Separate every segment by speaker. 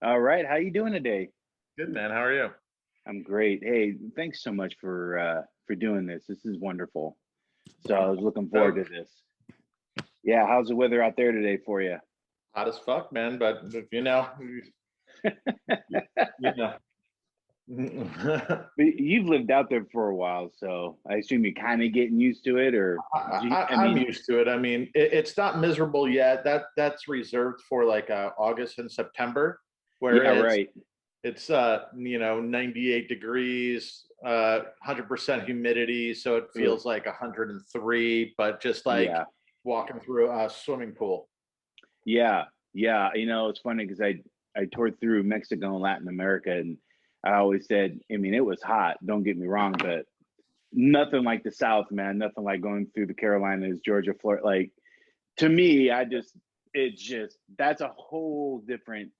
Speaker 1: All right, how you doing today?
Speaker 2: Good, man. How are you?
Speaker 1: I'm great. Hey, thanks so much for doing this. This is wonderful. So I was looking forward to
Speaker 2: Joke.
Speaker 1: this. Yeah, how's the weather out there today for you?
Speaker 2: Hot as fuck, man. But if you know.
Speaker 1: But you've lived out there for a while, so I assume you're kind of getting used to it, or I
Speaker 2: I'm
Speaker 1: mean,
Speaker 2: used to it. I mean, it's not miserable yet. That's reserved for like August and September, where
Speaker 1: yeah, right.
Speaker 2: it's 98 degrees, 100% humidity, so it
Speaker 1: Ugh,
Speaker 2: feels like 103, but just like
Speaker 1: yeah,
Speaker 2: walking through a swimming pool.
Speaker 1: yeah, yeah. It's funny because I toured through Mexico and Latin America, and I always said, I mean, it was hot. Don't get me wrong, but nothing like the South, man. Nothing like going through the Carolinas, Georgia, Florida. Like to me, it's just that's a whole different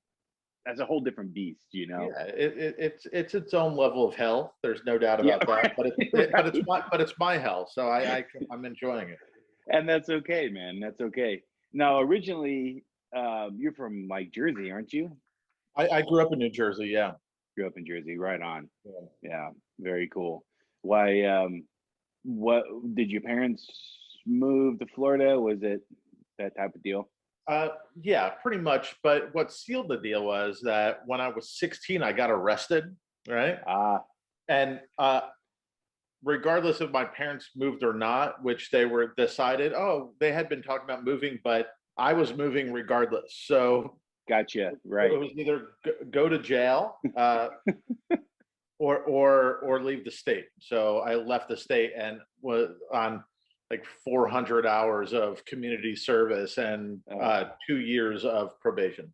Speaker 1: beast, you know?
Speaker 2: Yeah, it's its own level of hell. There's no doubt
Speaker 1: Yeah,
Speaker 2: about that. But
Speaker 1: right.
Speaker 2: it's my hell, so I'm enjoying it.
Speaker 1: And that's okay, man. That's okay. Now, originally, you're from like Jersey, aren't you?
Speaker 2: I grew up in New Jersey. Yeah.
Speaker 1: Grew up in Jersey, right on.
Speaker 2: Yeah.
Speaker 1: Yeah, very cool. Why? What did your parents move to Florida? Was it that type of deal?
Speaker 2: Yeah, pretty much. But what sealed the deal was that when I was 16, I got arrested, right?
Speaker 1: Ah,
Speaker 2: And regardless if my parents moved or not, which they were decided, oh, they had been talking about moving, but I was moving regardless. So
Speaker 1: gotcha.
Speaker 2: it
Speaker 1: Right.
Speaker 2: was either go to jail, or leave the state. So I left the state and was on like 400 hours of community service and
Speaker 1: Oh,
Speaker 2: 2 years of probation.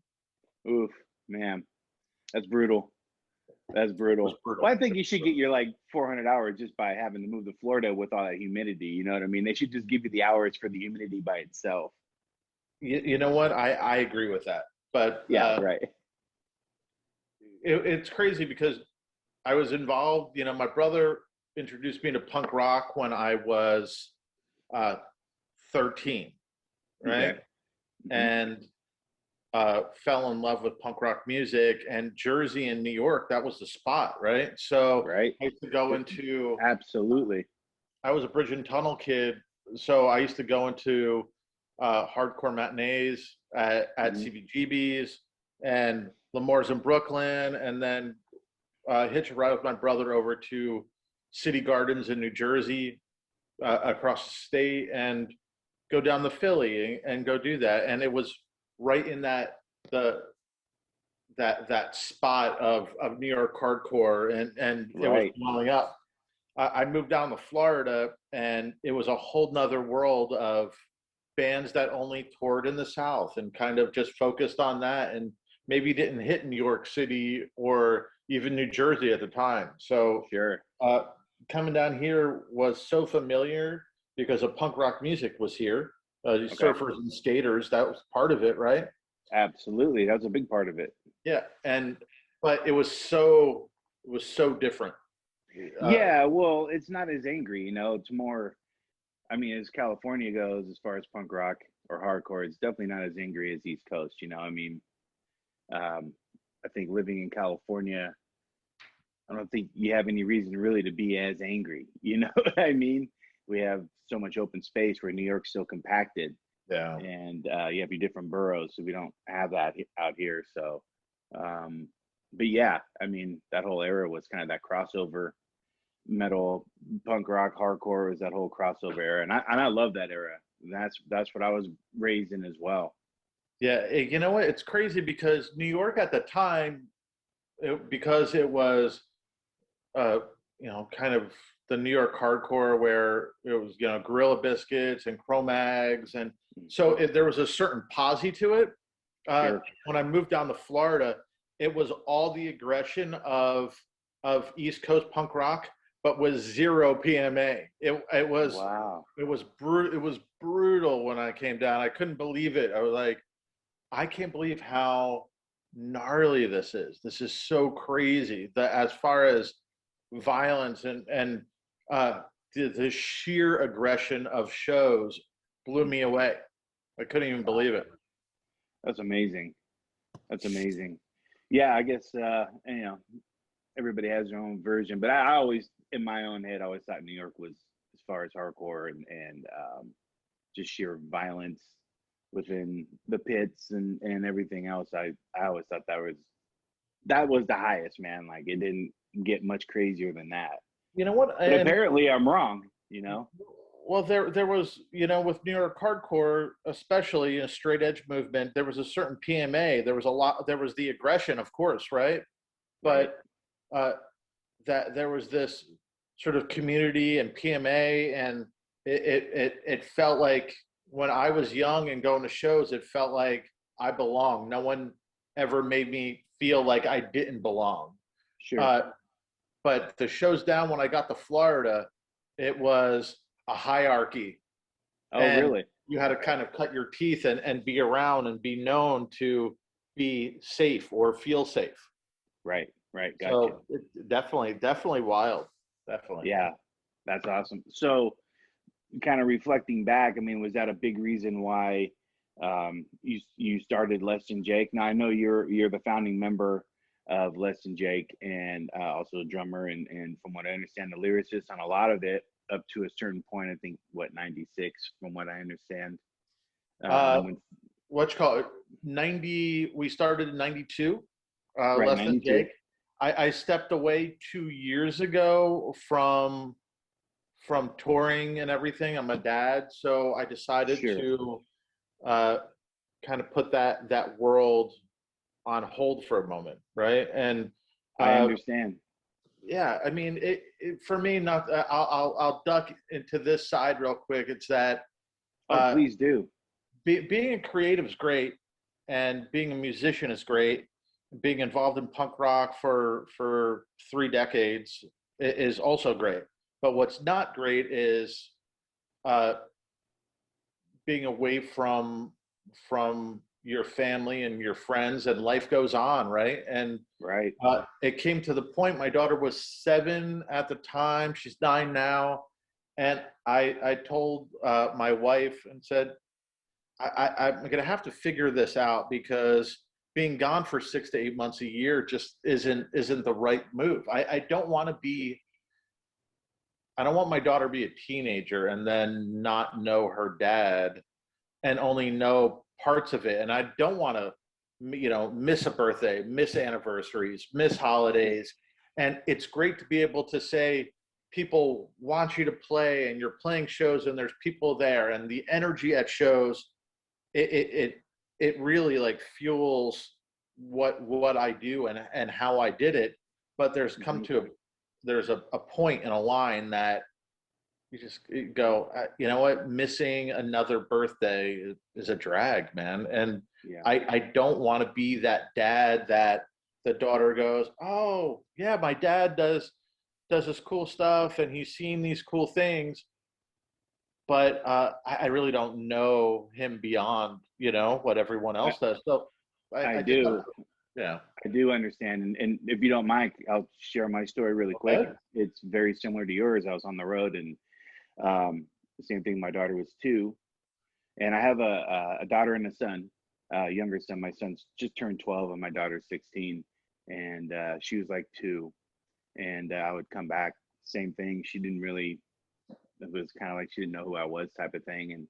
Speaker 1: oof, man, that's brutal. That's
Speaker 2: It was
Speaker 1: brutal. Well,
Speaker 2: brutal.
Speaker 1: I think you should get your like 400 hours just by having to move to Florida with all that humidity. You know what I mean? They should just give you the hours for the humidity by itself.
Speaker 2: You know what? I agree with that. But
Speaker 1: Yeah, right.
Speaker 2: it's crazy because I was involved. My brother introduced me to punk rock when I was uh, 13,
Speaker 1: Okay.
Speaker 2: right?
Speaker 1: Hmm.
Speaker 2: And fell in love with punk rock music, and Jersey and New York, that was the spot, right? So
Speaker 1: Right.
Speaker 2: I used to go into,
Speaker 1: Absolutely.
Speaker 2: I was a Bridge and Tunnel kid. So I used to go into hardcore matinees at
Speaker 1: Hmm.
Speaker 2: CBGB's and Lamore's in Brooklyn, and then hitch a ride with my brother over to City Gardens in New Jersey, across the state, and go down the Philly and go do that. And it was right in the that spot of New York hardcore, and it was
Speaker 1: Right.
Speaker 2: blowing up. I moved down to Florida, and it was a whole nother world of bands that only toured in the South and kind of just focused on that, and maybe didn't hit New York City or even New Jersey at the time. So
Speaker 1: Sure.
Speaker 2: uh, coming down here was so familiar because of punk rock music was here.
Speaker 1: Okay.
Speaker 2: Surfers and skaters, that was part of it, right?
Speaker 1: Absolutely. That's a big part of it.
Speaker 2: Yeah, and but it was so different. Uh,
Speaker 1: Yeah. Well, it's not as angry, It's more, I mean, as California goes, as far as punk rock or hardcore, it's definitely not as angry as East Coast, I mean, um, I think living in California, I don't think you have any reason really to be as angry. You know what I mean? We have so much open space where New York's so compacted,
Speaker 2: yeah,
Speaker 1: and you have your different boroughs, so we don't have that out here. So, um, but yeah, I mean, that whole era was kind of that crossover metal, punk rock, hardcore was that whole crossover era, and I love that era. That's what I was raised in as well.
Speaker 2: yeah. You know what? It's crazy because New York at the time, because it was, kind of the New York hardcore where it was, Gorilla Biscuits and Cro-Mags, and so there was a certain posse to it.
Speaker 1: Sure.
Speaker 2: When I moved down to Florida, it was all the aggression of East Coast punk rock, but with zero PMA.
Speaker 1: Wow.
Speaker 2: It was brutal. It was brutal when I came down. I couldn't believe it. I was like, I can't believe how gnarly this is. This is so crazy. That as far as violence and the sheer aggression of shows blew me away. I couldn't even believe
Speaker 1: Wow.
Speaker 2: it.
Speaker 1: That's amazing. That's amazing. Yeah, I guess you know, everybody has their own version, but I always, in my own head, I always thought New York was, as far as hardcore and just sheer violence within the pits and everything else. I always thought that was the highest, man. Like it didn't get much crazier than that.
Speaker 2: You know what?
Speaker 1: But
Speaker 2: And
Speaker 1: apparently, I'm wrong. You know.
Speaker 2: well, there was, you know, with New York hardcore, especially in a straight edge movement, there was a certain PMA. There was a lot. There was the aggression, of course, right?
Speaker 1: Right.
Speaker 2: But uh, that there was this sort of community and PMA, and it felt like when I was young and going to shows, it felt like I belonged. No one ever made me feel like I didn't belong.
Speaker 1: Sure.
Speaker 2: Uh, but the shows down when I got to Florida, it was a hierarchy,
Speaker 1: Oh,
Speaker 2: and
Speaker 1: really?
Speaker 2: you had to kind of cut your teeth and be around and be known to be safe or feel safe.
Speaker 1: Right. Right. Gotcha.
Speaker 2: So it, definitely wild. Definitely.
Speaker 1: Yeah, that's awesome. So, kind of reflecting back, I mean, was that a big reason why you started Less Than Jake? Now I know you're the founding member of Less Than Jake and also a drummer and from what I understand, the lyricist on a lot of it up to a certain point. I think what 96, from what I understand.
Speaker 2: Uh,
Speaker 1: When
Speaker 2: what you call it? 90. We started in 92.
Speaker 1: right
Speaker 2: Less than
Speaker 1: 92.
Speaker 2: Jake. I stepped away 2 years ago from touring and everything. I'm a dad, so I decided
Speaker 1: Sure,
Speaker 2: to uh, kind of put that world on hold for a moment, right? And
Speaker 1: I
Speaker 2: uh,
Speaker 1: understand.
Speaker 2: yeah, I mean, for me, not. I'll duck into this side real quick. It's that
Speaker 1: Oh,
Speaker 2: uh,
Speaker 1: please do.
Speaker 2: being a creative is great, and being a musician is great. Being involved in punk rock for 3 decades is also great. But what's not great is uh, being away from your family and your friends, and life goes on, right? And
Speaker 1: Right.
Speaker 2: it came to the point. My daughter was 7 at the time; she's 9 now, and I told my wife and said, I'm going to have to figure this out, because being gone for 6 to 8 months a year just isn't the right move. I don't want to be. I don't want my daughter to be a teenager and then not know her dad and only know parts of it. And I don't want to, miss a birthday, miss anniversaries, miss holidays. And it's great to be able to say people want you to play and you're playing shows and there's people there, and the energy at shows, it really like fuels what I do and how I did it. But
Speaker 1: Mhm.
Speaker 2: there's a point in a line that you just go, you know what, missing another birthday is a drag, man. And
Speaker 1: Yeah.
Speaker 2: I don't want to be that dad that the daughter goes, oh yeah, my dad does this cool stuff and he's seen these cool things, but I really don't know him beyond, what everyone
Speaker 1: I,
Speaker 2: else does. So
Speaker 1: I
Speaker 2: I just,
Speaker 1: do.
Speaker 2: yeah.
Speaker 1: I do understand, and if you don't mind, I'll share my story really quick.
Speaker 2: Okay.
Speaker 1: It's very similar to yours. I was on the road, and the same thing. My daughter was 2, and I have a daughter and a son, younger son. My son's just turned 12, and my daughter's 16, and she was like 2, and I would come back, same thing. She didn't really. It was kind of like she didn't know who I was, type of thing,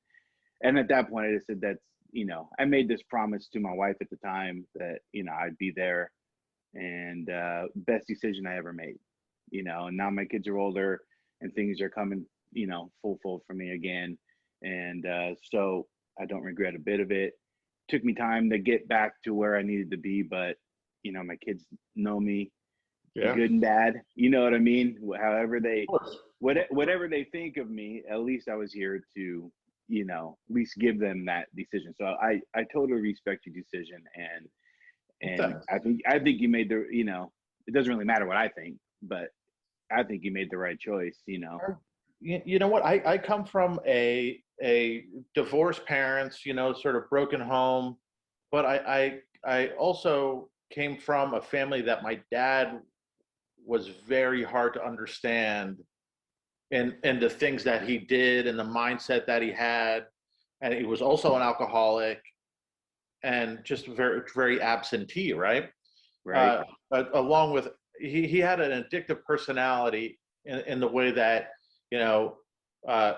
Speaker 1: and at that point, I just said that's I made this promise to my wife at the time that I'd be there, and best decision I ever made. And now my kids are older and things are coming full fold for me again, and so I don't regret a bit of it. Took me time to get back to where I needed to be, but my kids know me,
Speaker 2: Yeah.
Speaker 1: good and bad, you know what I mean, however they
Speaker 2: Of course.
Speaker 1: whatever they think of me, at least I was here to at least give them that decision. So I totally respect your decision, and
Speaker 2: Thanks.
Speaker 1: I think you made it doesn't really matter what I think, but I think you made the right choice.
Speaker 2: You know what? I come from a divorced parents, sort of broken home, but I also came from a family that my dad was very hard to understand, and the things that he did and the mindset that he had, and he was also an alcoholic and just very very absentee, right?
Speaker 1: Right.
Speaker 2: along with he had an addictive personality in the way that, you know, uh,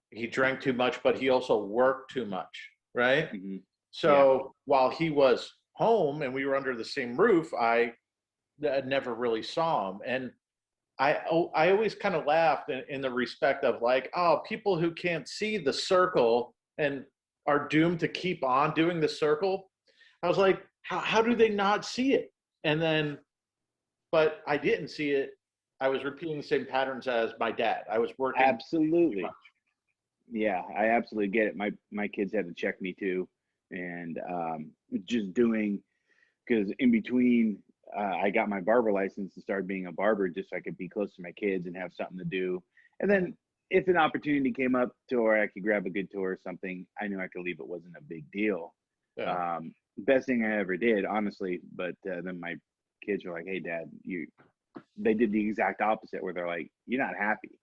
Speaker 2: he drank too much, but he also worked too much, right?
Speaker 1: Hmm. Yeah.
Speaker 2: So while he was home and we were under the same roof, I never really saw him. And I always kind of laughed in the respect of like, oh, people who can't see the circle and are doomed to keep on doing the circle. I was like, how do they not see it? And then, but I didn't see it. I was repeating the same patterns as my dad. I was working too much.
Speaker 1: Absolutely. Yeah, I absolutely get it. My kids had to check me too, and just doing, because in between, I got my barber license and started being a barber just so I could be close to my kids and have something to do. And then if an opportunity came up to where I could grab a good tour or something, I knew I could leave. It wasn't a big deal.
Speaker 2: Yeah.
Speaker 1: Best thing I ever did, honestly. But then my kids were like, "Hey, Dad, you." They did the exact opposite, where they're like, "You're not happy.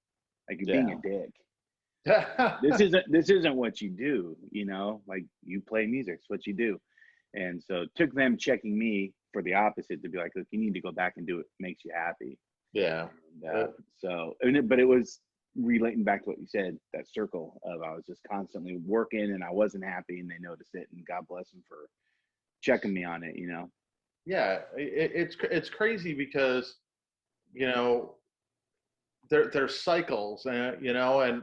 Speaker 1: Like you're being a dick. This isn't what you do, you know, like you play music, it's what you do." And so it took them checking me for the opposite to be like, look, you need to go back and do what makes you happy.
Speaker 2: Yeah.
Speaker 1: And, but it was relating back to what you said, that circle of I was just constantly working and I wasn't happy, and they noticed it, and God bless them for checking me on it, you know.
Speaker 2: Yeah. It's crazy because, you know, there's cycles, and you know, and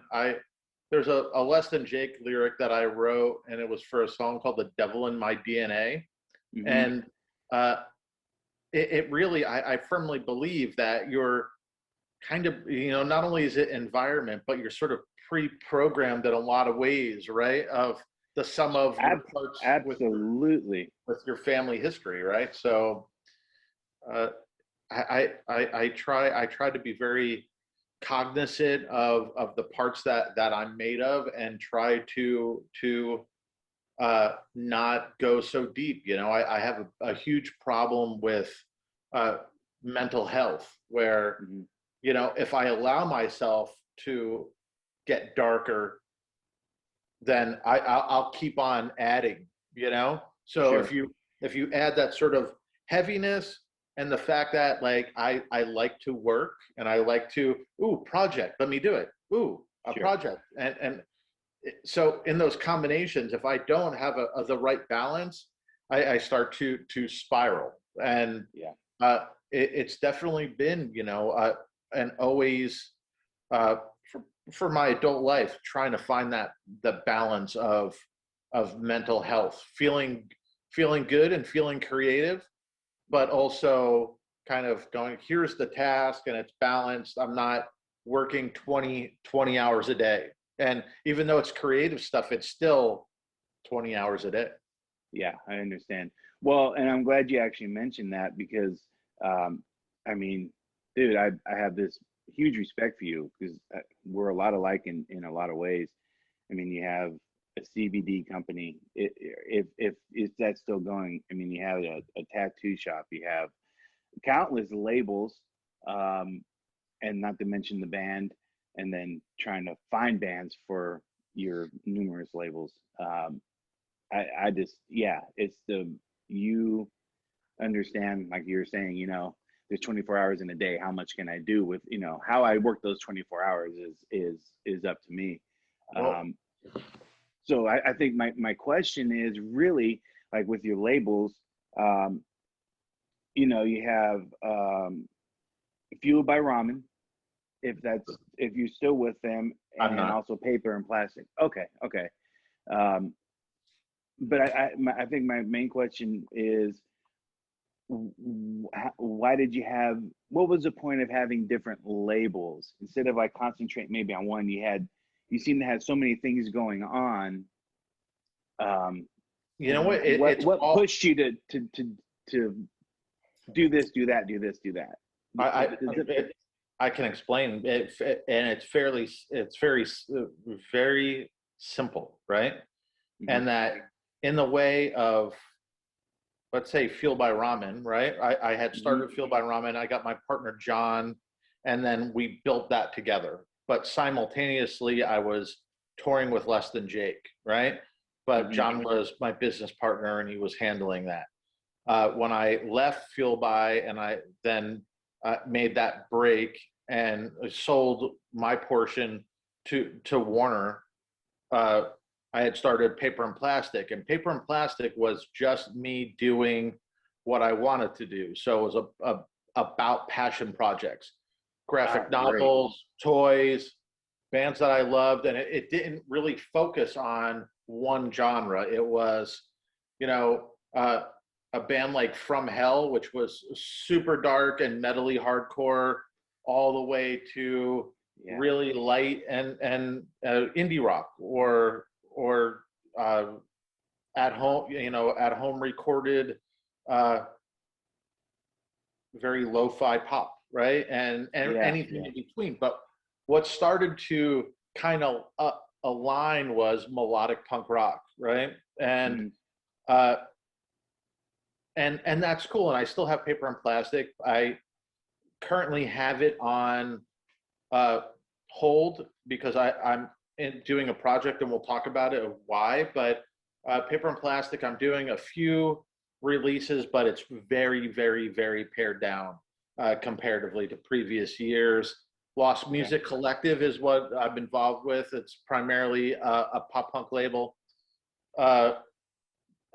Speaker 2: there's a Less Than Jake lyric that I wrote, and it was for a song called "The Devil in My DNA,"
Speaker 1: Mm-hmm.
Speaker 2: and uh, it really, I firmly believe that you're kind of, you know, not only is it environment, but you're sort of pre-programmed in a lot of ways, right? Of the sum of your parts
Speaker 1: Absolutely.
Speaker 2: with your family history, right? So uh, I try to be very cognizant of the parts that I'm made of, and try to not go so deep. You know, I have a huge problem with uh, mental health, where,
Speaker 1: Mm-hmm.
Speaker 2: you know, if I allow myself to get darker, then I'll keep on adding. You know, so
Speaker 1: Sure.
Speaker 2: if you add that sort of heaviness, and the fact that like I like to work, and I like to, ooh, project, let me do it, ooh, a
Speaker 1: Sure.
Speaker 2: project, and so in those combinations, if I don't have the right balance, I start to spiral. And
Speaker 1: Yeah.
Speaker 2: it's definitely been, you know, and always uh, for my adult life, trying to find that the balance of mental health, feeling good and feeling creative, but also kind of going, here's the task and it's balanced. I'm not working 20 hours a day. And even though it's creative stuff, it's still 20 hours a day.
Speaker 1: Yeah, I understand. Well, and I'm glad you actually mentioned that, because, um, I mean, dude, I have this huge respect for you, because we're a lot alike in a lot of ways. I mean, you have a CBD company. If that's still going, I mean, you have a tattoo shop. You have countless labels, um, and not to mention the band, and then trying to find bands for your numerous labels. I just, yeah, it's you understand, like you were saying, you know, there's 24 hours in a day. How much can I do with, you know, how I work those 24 hours is up to me.
Speaker 2: Well,
Speaker 1: So I think my question is really, like with your labels, um, you know, you have Fueled by Ramen, if you're still with them,
Speaker 2: I'm
Speaker 1: and
Speaker 2: not.
Speaker 1: also Paper and Plastic. Okay, okay. Um, but I think my main question is, why did you have, what was the point of having different labels instead of like concentrate maybe on one? You seem to have so many things going on. um
Speaker 2: You know what?
Speaker 1: what pushed you to do this, do that, do this, do that?
Speaker 2: I, I,
Speaker 1: Is it,
Speaker 2: it, I can explain it, and it's very simple, right?
Speaker 1: mhm,
Speaker 2: And that in the way of, let's say, Fueled by Ramen, right? I had
Speaker 1: mhm,
Speaker 2: started Fueled by Ramen. I got my partner John, and then we built that together. But simultaneously, I was touring with Less Than Jake, right? But
Speaker 1: mhm,
Speaker 2: John was my business partner, and he was handling that. when I left Fueled By, and I then made that break and sold my portion to Warner, I had started Paper and Plastic, and Paper and Plastic was just me doing what I wanted to do. So it was about passion projects, graphic novels, toys, bands that I loved, and it didn't really focus on one genre. It was, you know, a band like From Hell, which was super dark and metally hardcore, all the way to really light and indie rock, or at home, at home recorded, very lo-fi pop, right? And anything in between. But what started to kind of align was melodic punk rock, right? And and that's cool. And I still have Paper and Plastic. I currently have it on hold because I'm doing a project, and we'll talk about it why. But Paper and Plastic, I'm doing a few releases, but it's very, very, very pared down comparatively to previous years. Lost Music Collective is what I'm involved with. It's primarily a pop punk label.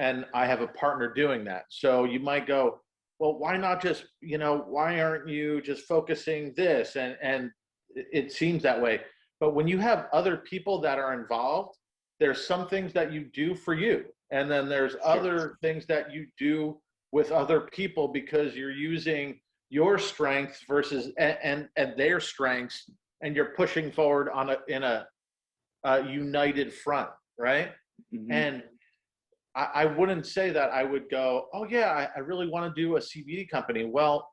Speaker 2: And I have a partner doing that. So you might go, well, why not just, why aren't you just focusing this? And it seems that way. But when you have other people that are involved, there's some things that you do for you. And then there's other things that you do with other people, because you're using your strengths versus and their strengths, and you're pushing forward in a united front, right? And I wouldn't say that I would go, oh yeah, I really want to do a CBD company. Well,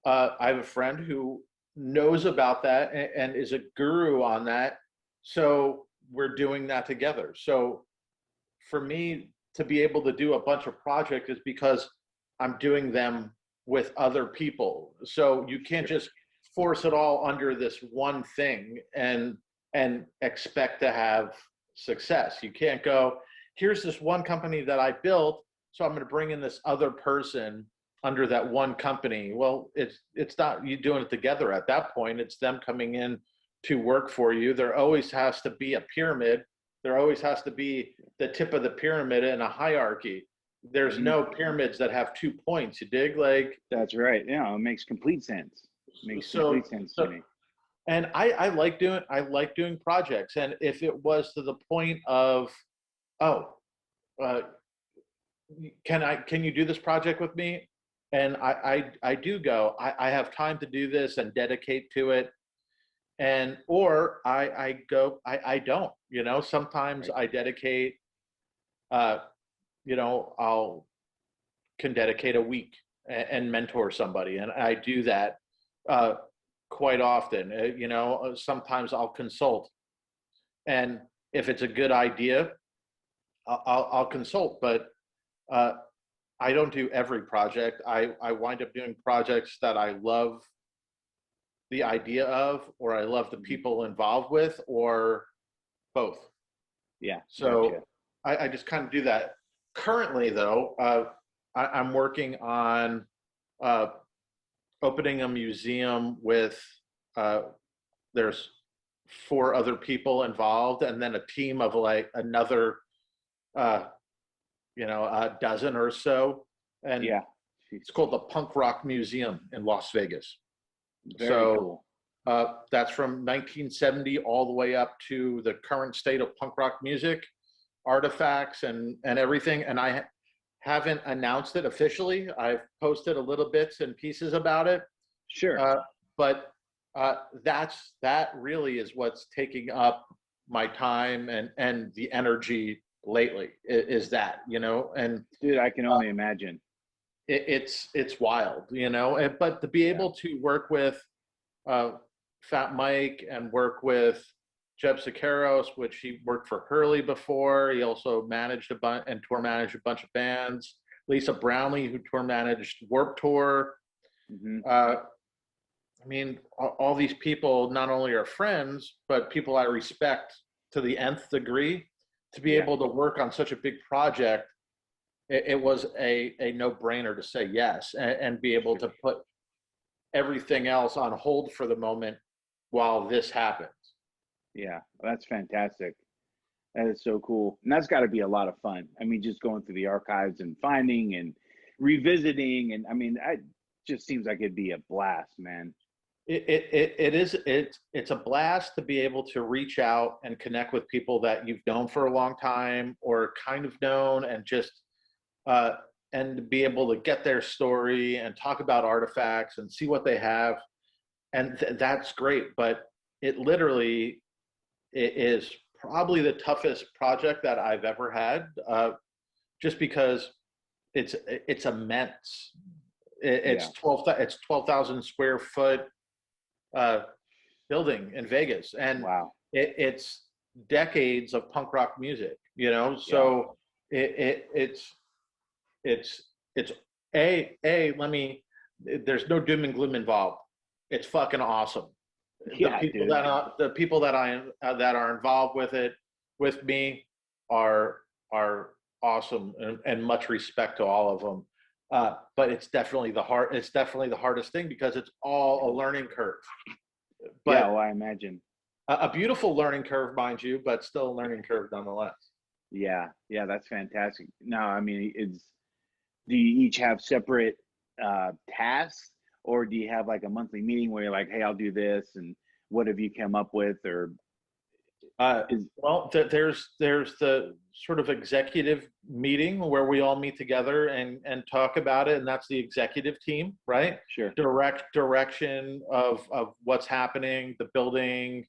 Speaker 2: I have a friend who knows about that and is a guru on that. So we're doing that together. So for me to be able to do a bunch of projects is because I'm doing them with other people. So you can't just force it all under this one thing and expect to have success. You can't go, here's this one company that I built, so I'm going to bring in this other person under that one company. Well, it's not you doing it together at that point. It's them coming in to work for you. There always has to be a pyramid. There always has to be the tip of the pyramid in a hierarchy. There's no pyramids that have 2 points. You dig? Like,
Speaker 1: that's right. Yeah, it makes complete sense. Complete sense to me.
Speaker 2: And I like doing projects. And if it was to the point of, can you do this project with me? And I do go, I have time to do this and dedicate to it. And, or I go, I don't, sometimes I dedicate, can dedicate a week and mentor somebody. And I do that quite often. Sometimes I'll consult. And if it's a good idea, I'll consult, but I don't do every project. I wind up doing projects that I love the idea of, or I love the people involved with, or both.
Speaker 1: Yeah.
Speaker 2: So
Speaker 1: gotcha.
Speaker 2: I just kind of do that. Currently, though, I'm working on opening a museum with, there's 4 other people involved, and then a team of like another, a dozen or so. And it's called the Punk Rock Museum in Las Vegas.
Speaker 1: Very cool.
Speaker 2: That's from 1970 all the way up to the current state of punk rock music, artifacts and everything. And I haven't announced it officially. I've posted a little bits and pieces about it.
Speaker 1: Sure.
Speaker 2: But that really is what's taking up my time and the energy lately is that, and
Speaker 1: dude, I can only imagine.
Speaker 2: It's wild, but to be able to work with Fat Mike and work with Jeb Sakaros, which he worked for Hurley before. He also managed and tour managed a bunch of bands. Lisa Brownlee, who tour managed Warped Tour. I mean, all these people not only are friends, but people I respect to the nth degree. To be able to work on such a big project it was a no-brainer to say yes, and be able to put everything else on hold for the moment while this happens.
Speaker 1: Yeah, that's fantastic. That is so cool. And that's got to be a lot of fun. I mean, just going through the archives and finding and revisiting. And I mean, it just seems like it'd be a blast, man.
Speaker 2: It's a blast to be able to reach out and connect with people that you've known for a long time or kind of known, and just uh, and be able to get their story and talk about artifacts and see what they have, and that's great. But it literally, it is probably the toughest project that I've ever had, just because it's immense. It's
Speaker 1: Yeah.
Speaker 2: it's 12,000 square foot uh, building in Vegas, and
Speaker 1: Wow.
Speaker 2: it's decades of punk rock music. You know,
Speaker 1: Yeah.
Speaker 2: so it's it's a let me. There's no doom and gloom involved. It's fucking awesome.
Speaker 1: Yeah, dude.
Speaker 2: The people that that are involved with it with me are awesome, and much respect to all of them. But it's definitely it's definitely the hardest thing, because it's all a learning curve.
Speaker 1: Yeah,
Speaker 2: But
Speaker 1: well, I imagine.
Speaker 2: a beautiful learning curve, mind you, but still a learning curve nonetheless.
Speaker 1: Yeah, yeah, that's fantastic. No, I mean, do you each have separate tasks, or do you have like a monthly meeting where you're like, hey, I'll do this, and what have you come up with, or is
Speaker 2: Well, there's the sort of executive meeting where we all meet together and talk about it, and that's the executive team, right?
Speaker 1: sure.
Speaker 2: Direction of what's happening, the building,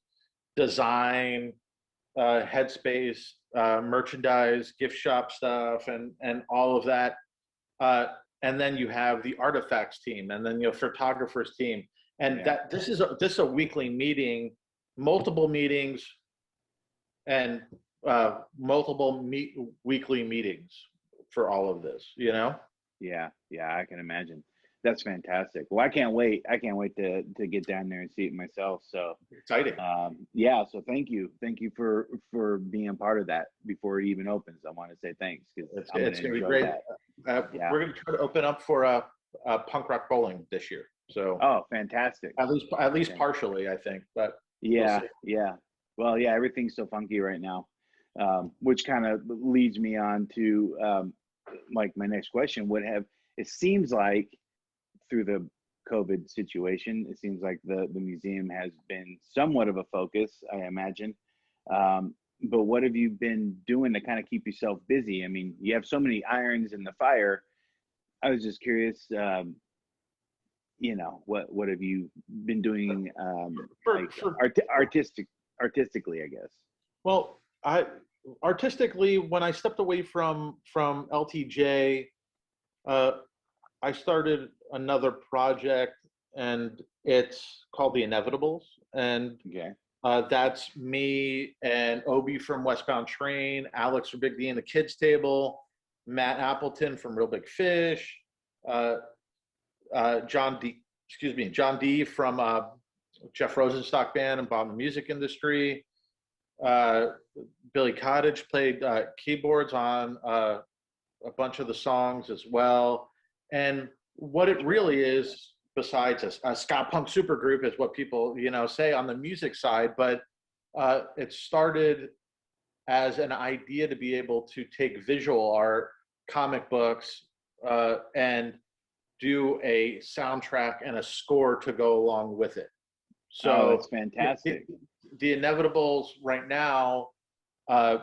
Speaker 2: design, headspace, merchandise, gift shop stuff, and all of that. Uh, and then you have the artifacts team, and then your photographers team, and
Speaker 1: Yeah.
Speaker 2: that this is a weekly meeting, multiple meetings, and weekly meetings for all of this. You know,
Speaker 1: Yeah, yeah, I can imagine. That's fantastic. Well, I can't wait. I can't wait to get down there and see it myself. So,
Speaker 2: exciting.
Speaker 1: yeah. So thank you for being a part of that before it even opens. I want to say thanks because I'm going
Speaker 2: It's
Speaker 1: to
Speaker 2: going to be
Speaker 1: enjoy
Speaker 2: great.
Speaker 1: that. Yeah.
Speaker 2: We're going to try to open up for a punk rock bowling this year. So
Speaker 1: Oh, fantastic.
Speaker 2: at least
Speaker 1: Okay.
Speaker 2: partially, I think, but we'll
Speaker 1: Yeah,
Speaker 2: see.
Speaker 1: yeah. Well, yeah, everything's so funky right now, which kind of leads me on to like my next question would have. It seems like through the COVID situation, it seems like the museum has been somewhat of a focus, I imagine. But what have you been doing to kind of keep yourself busy? I mean, you have so many irons in the fire. I was just curious, what have you been doing, like
Speaker 2: For
Speaker 1: artistically, I guess.
Speaker 2: Well, I artistically, when I stepped away from LTJ, uh, I started another project, and it's called The Inevitables, and
Speaker 1: Okay.
Speaker 2: that's me and Obi from Westbound Train, Alex from Big D and the Kids Table, Matt Appleton from Real Big Fish, uh, John D from Jeff Rosenstock Band and Bomb the Music Industry. Uh, Billy Cottage played keyboards on a bunch of the songs as well. And what it really is, besides a ska punk supergroup, is what people say on the music side. But it started as an idea to be able to take visual art, comic books, and do a soundtrack and a score to go along with it.
Speaker 1: Oh,
Speaker 2: So
Speaker 1: that's fantastic.
Speaker 2: the Inevitables right now uh,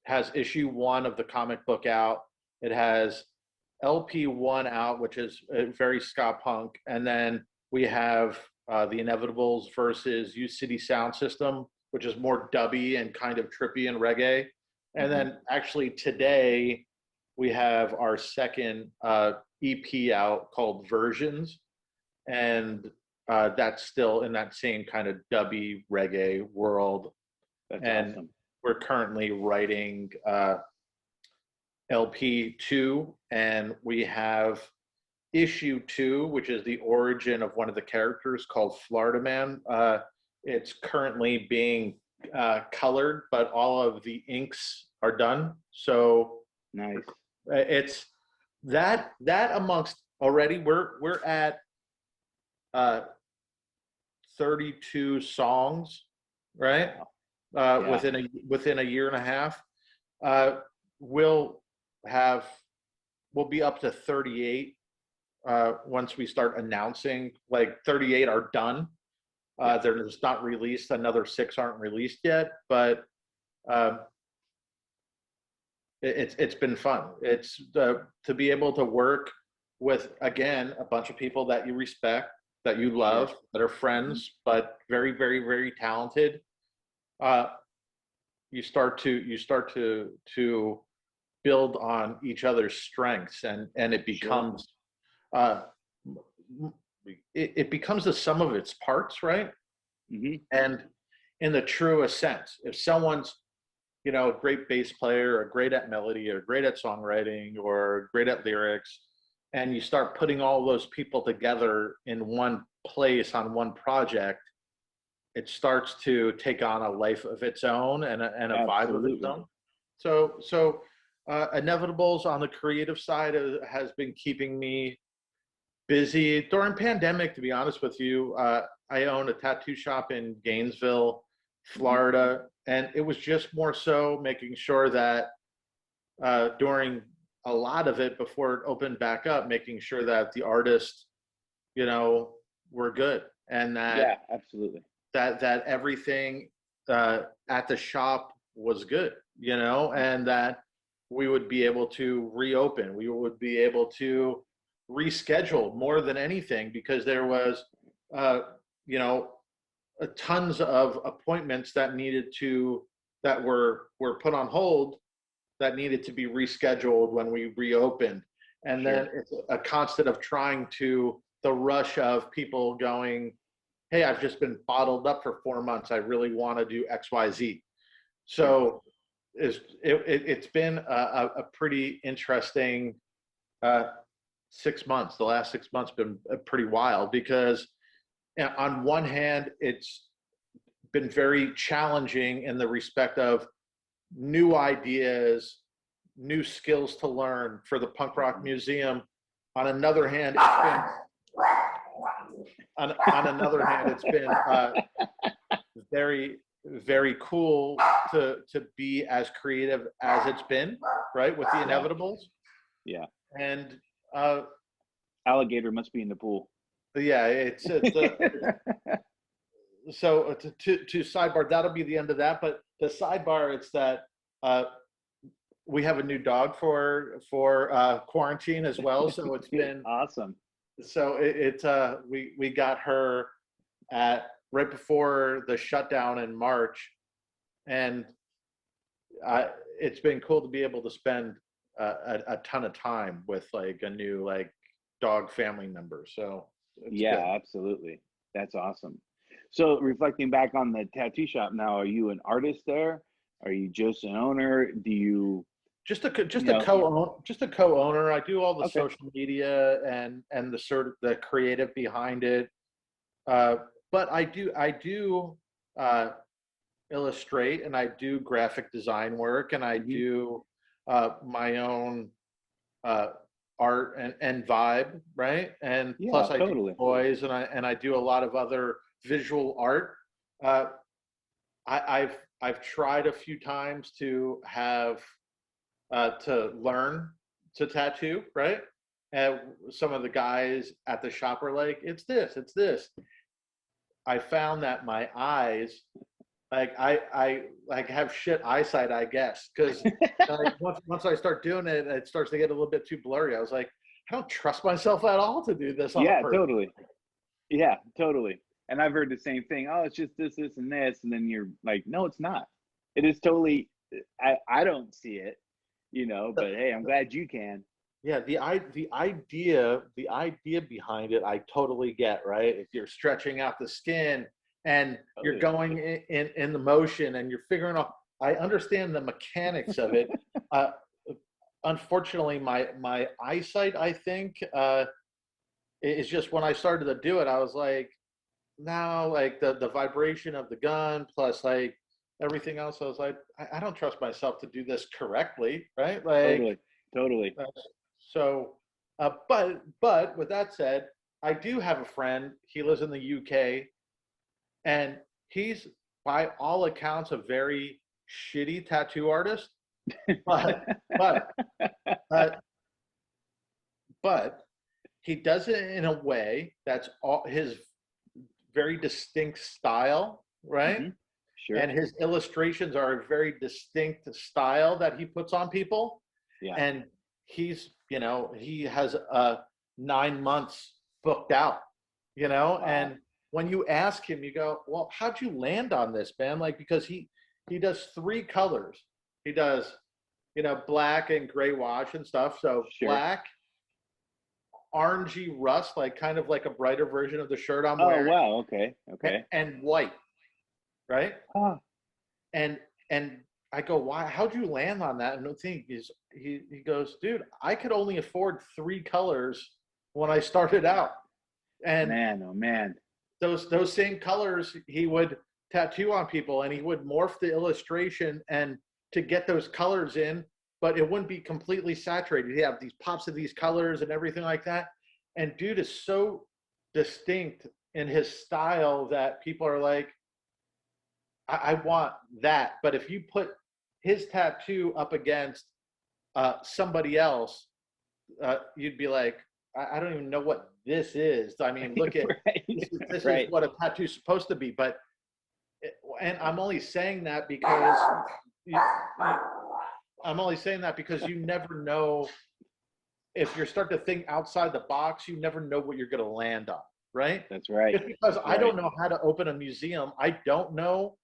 Speaker 2: has issue 1 of the comic book out. It has LP1 out, which is very ska punk, and then we have the Inevitables versus U City Sound System, which is more dubby and kind of trippy and reggae. And then actually today we have our second EP out called Versions, and that's still in that same kind of dubby reggae world.
Speaker 1: That's
Speaker 2: And
Speaker 1: awesome.
Speaker 2: we're currently writing LP2, and we have issue 2, which is the origin of one of the characters called Florida Man. It's currently being colored, but all of the inks are done. So
Speaker 1: Nice.
Speaker 2: It's that amongst already we're at 32 songs, right?
Speaker 1: Yeah.
Speaker 2: Within a year and a half. Uh, we'll we'll be up to 38 once we start announcing. Like 38 are done. They're just not released. Another 6 aren't released yet, but it's been fun. It's to be able to work with, again, a bunch of people that you respect, that you love, that are friends, but very, very, very talented. You start to build on each other's strengths, and it becomes it becomes the sum of its parts, right? And in the truest sense, if someone's a great bass player, or great at melody, or great at songwriting, or great at lyrics, and you start putting all those people together in one place on one project, it starts to take on a life of its own and a vibe of its own. So Inevitables on the creative side has been keeping me busy during pandemic, to be honest with you. I own a tattoo shop in Gainesville, Florida, and it was just more so making sure that during a lot of it, before it opened back up, making sure that the artists, were good, and that
Speaker 1: absolutely,
Speaker 2: that everything at the shop was good, and that we would be able to reopen, we would be able to reschedule more than anything, because there was tons of appointments that were put on hold, that needed to be rescheduled when we reopened. And then it's a constant of the rush of people going, hey, I've just been bottled up for 4 months, I really want to do XYZ. So it's been a pretty interesting 6 months. The last 6 months been pretty wild, because on one hand, it's been very challenging in the respect of new ideas, new skills to learn for the Punk Rock Museum. On another hand, it's been very, very cool to be as creative as it's been, right, with the Inevitables.
Speaker 1: Yeah.
Speaker 2: And
Speaker 1: alligator must be in the pool.
Speaker 2: Yeah, it's so to sidebar, that'll be the end of that. But the sidebar, it's that we have a new dog for quarantine as well. So it's been
Speaker 1: awesome.
Speaker 2: So we got her right before the shutdown in March, and it's been cool to be able to spend a ton of time with like a new dog family member. So
Speaker 1: yeah,
Speaker 2: good.
Speaker 1: Absolutely, that's awesome. So reflecting back on the tattoo shop now, are you an artist there? Are you just an owner? Do you
Speaker 2: just a co-owner? I do all the social media and the creative behind it. But I do illustrate, and I do graphic design work, and I do my own art and vibe, right? And plus I do toys, and I do a lot of other visual art. I've tried a few times to have to learn to tattoo, right? And some of the guys at the shop are like, it's this. I found that my eyes, I have shit eyesight, I guess, because once I start doing it, it starts to get a little bit too blurry. I was like, I don't trust myself at all to do this.
Speaker 1: Totally. Yeah, totally. And I've heard the same thing. Oh, it's just this, and this, and then you're like, no, it's not. It is totally. I don't see it, But hey, I'm glad you can.
Speaker 2: Yeah, the idea behind it, I totally get, right? If you're stretching out the skin and you're going in the motion and you're figuring out, I understand the mechanics of it. Unfortunately, my eyesight, I think, is just, when I started to do it, I was like, no, the vibration of the gun plus everything else, I was like, I don't trust myself to do this correctly, right?
Speaker 1: Totally. Totally.
Speaker 2: So, but with that said, I do have a friend. He lives in the UK, and he's by all accounts a very shitty tattoo artist. But but but but he does it in a way that's all his very distinct style, right?
Speaker 1: Hmm. Sure.
Speaker 2: And his illustrations are a very distinct style that he puts on people.
Speaker 1: Yeah.
Speaker 2: And he's, he has 9 months booked out,
Speaker 1: Wow.
Speaker 2: and when you ask him, you go, well, how'd you land on this, man? Like, because he does 3 colors. He does, black and gray wash and stuff. So
Speaker 1: Sure.
Speaker 2: black, orangey rust, like kind of like a brighter version of the shirt I'm
Speaker 1: Oh,
Speaker 2: wearing.
Speaker 1: wow. Okay. Okay.
Speaker 2: And white, right?
Speaker 1: Oh,
Speaker 2: And I go, why? How'd you land on that? And the thing is, he goes, dude, I could only afford 3 colors when I started out, and
Speaker 1: man. Oh, man.
Speaker 2: those same colors he would tattoo on people, and he would morph the illustration and to get those colors in, but it wouldn't be completely saturated. He'd have these pops of these colors and everything like that. And dude is so distinct in his style that people are like, I want that. But if you put his tattoo up against somebody else, you'd be like, I don't even know what this is. I mean, look at
Speaker 1: Right.
Speaker 2: this
Speaker 1: Right.
Speaker 2: is what a tattoo's supposed to be. But and I'm only saying that because you never know, if you start to think outside the box, you never know what you're going to land on, right?
Speaker 1: That's right.
Speaker 2: Just because
Speaker 1: That's
Speaker 2: I don't know how to open a museum, I don't know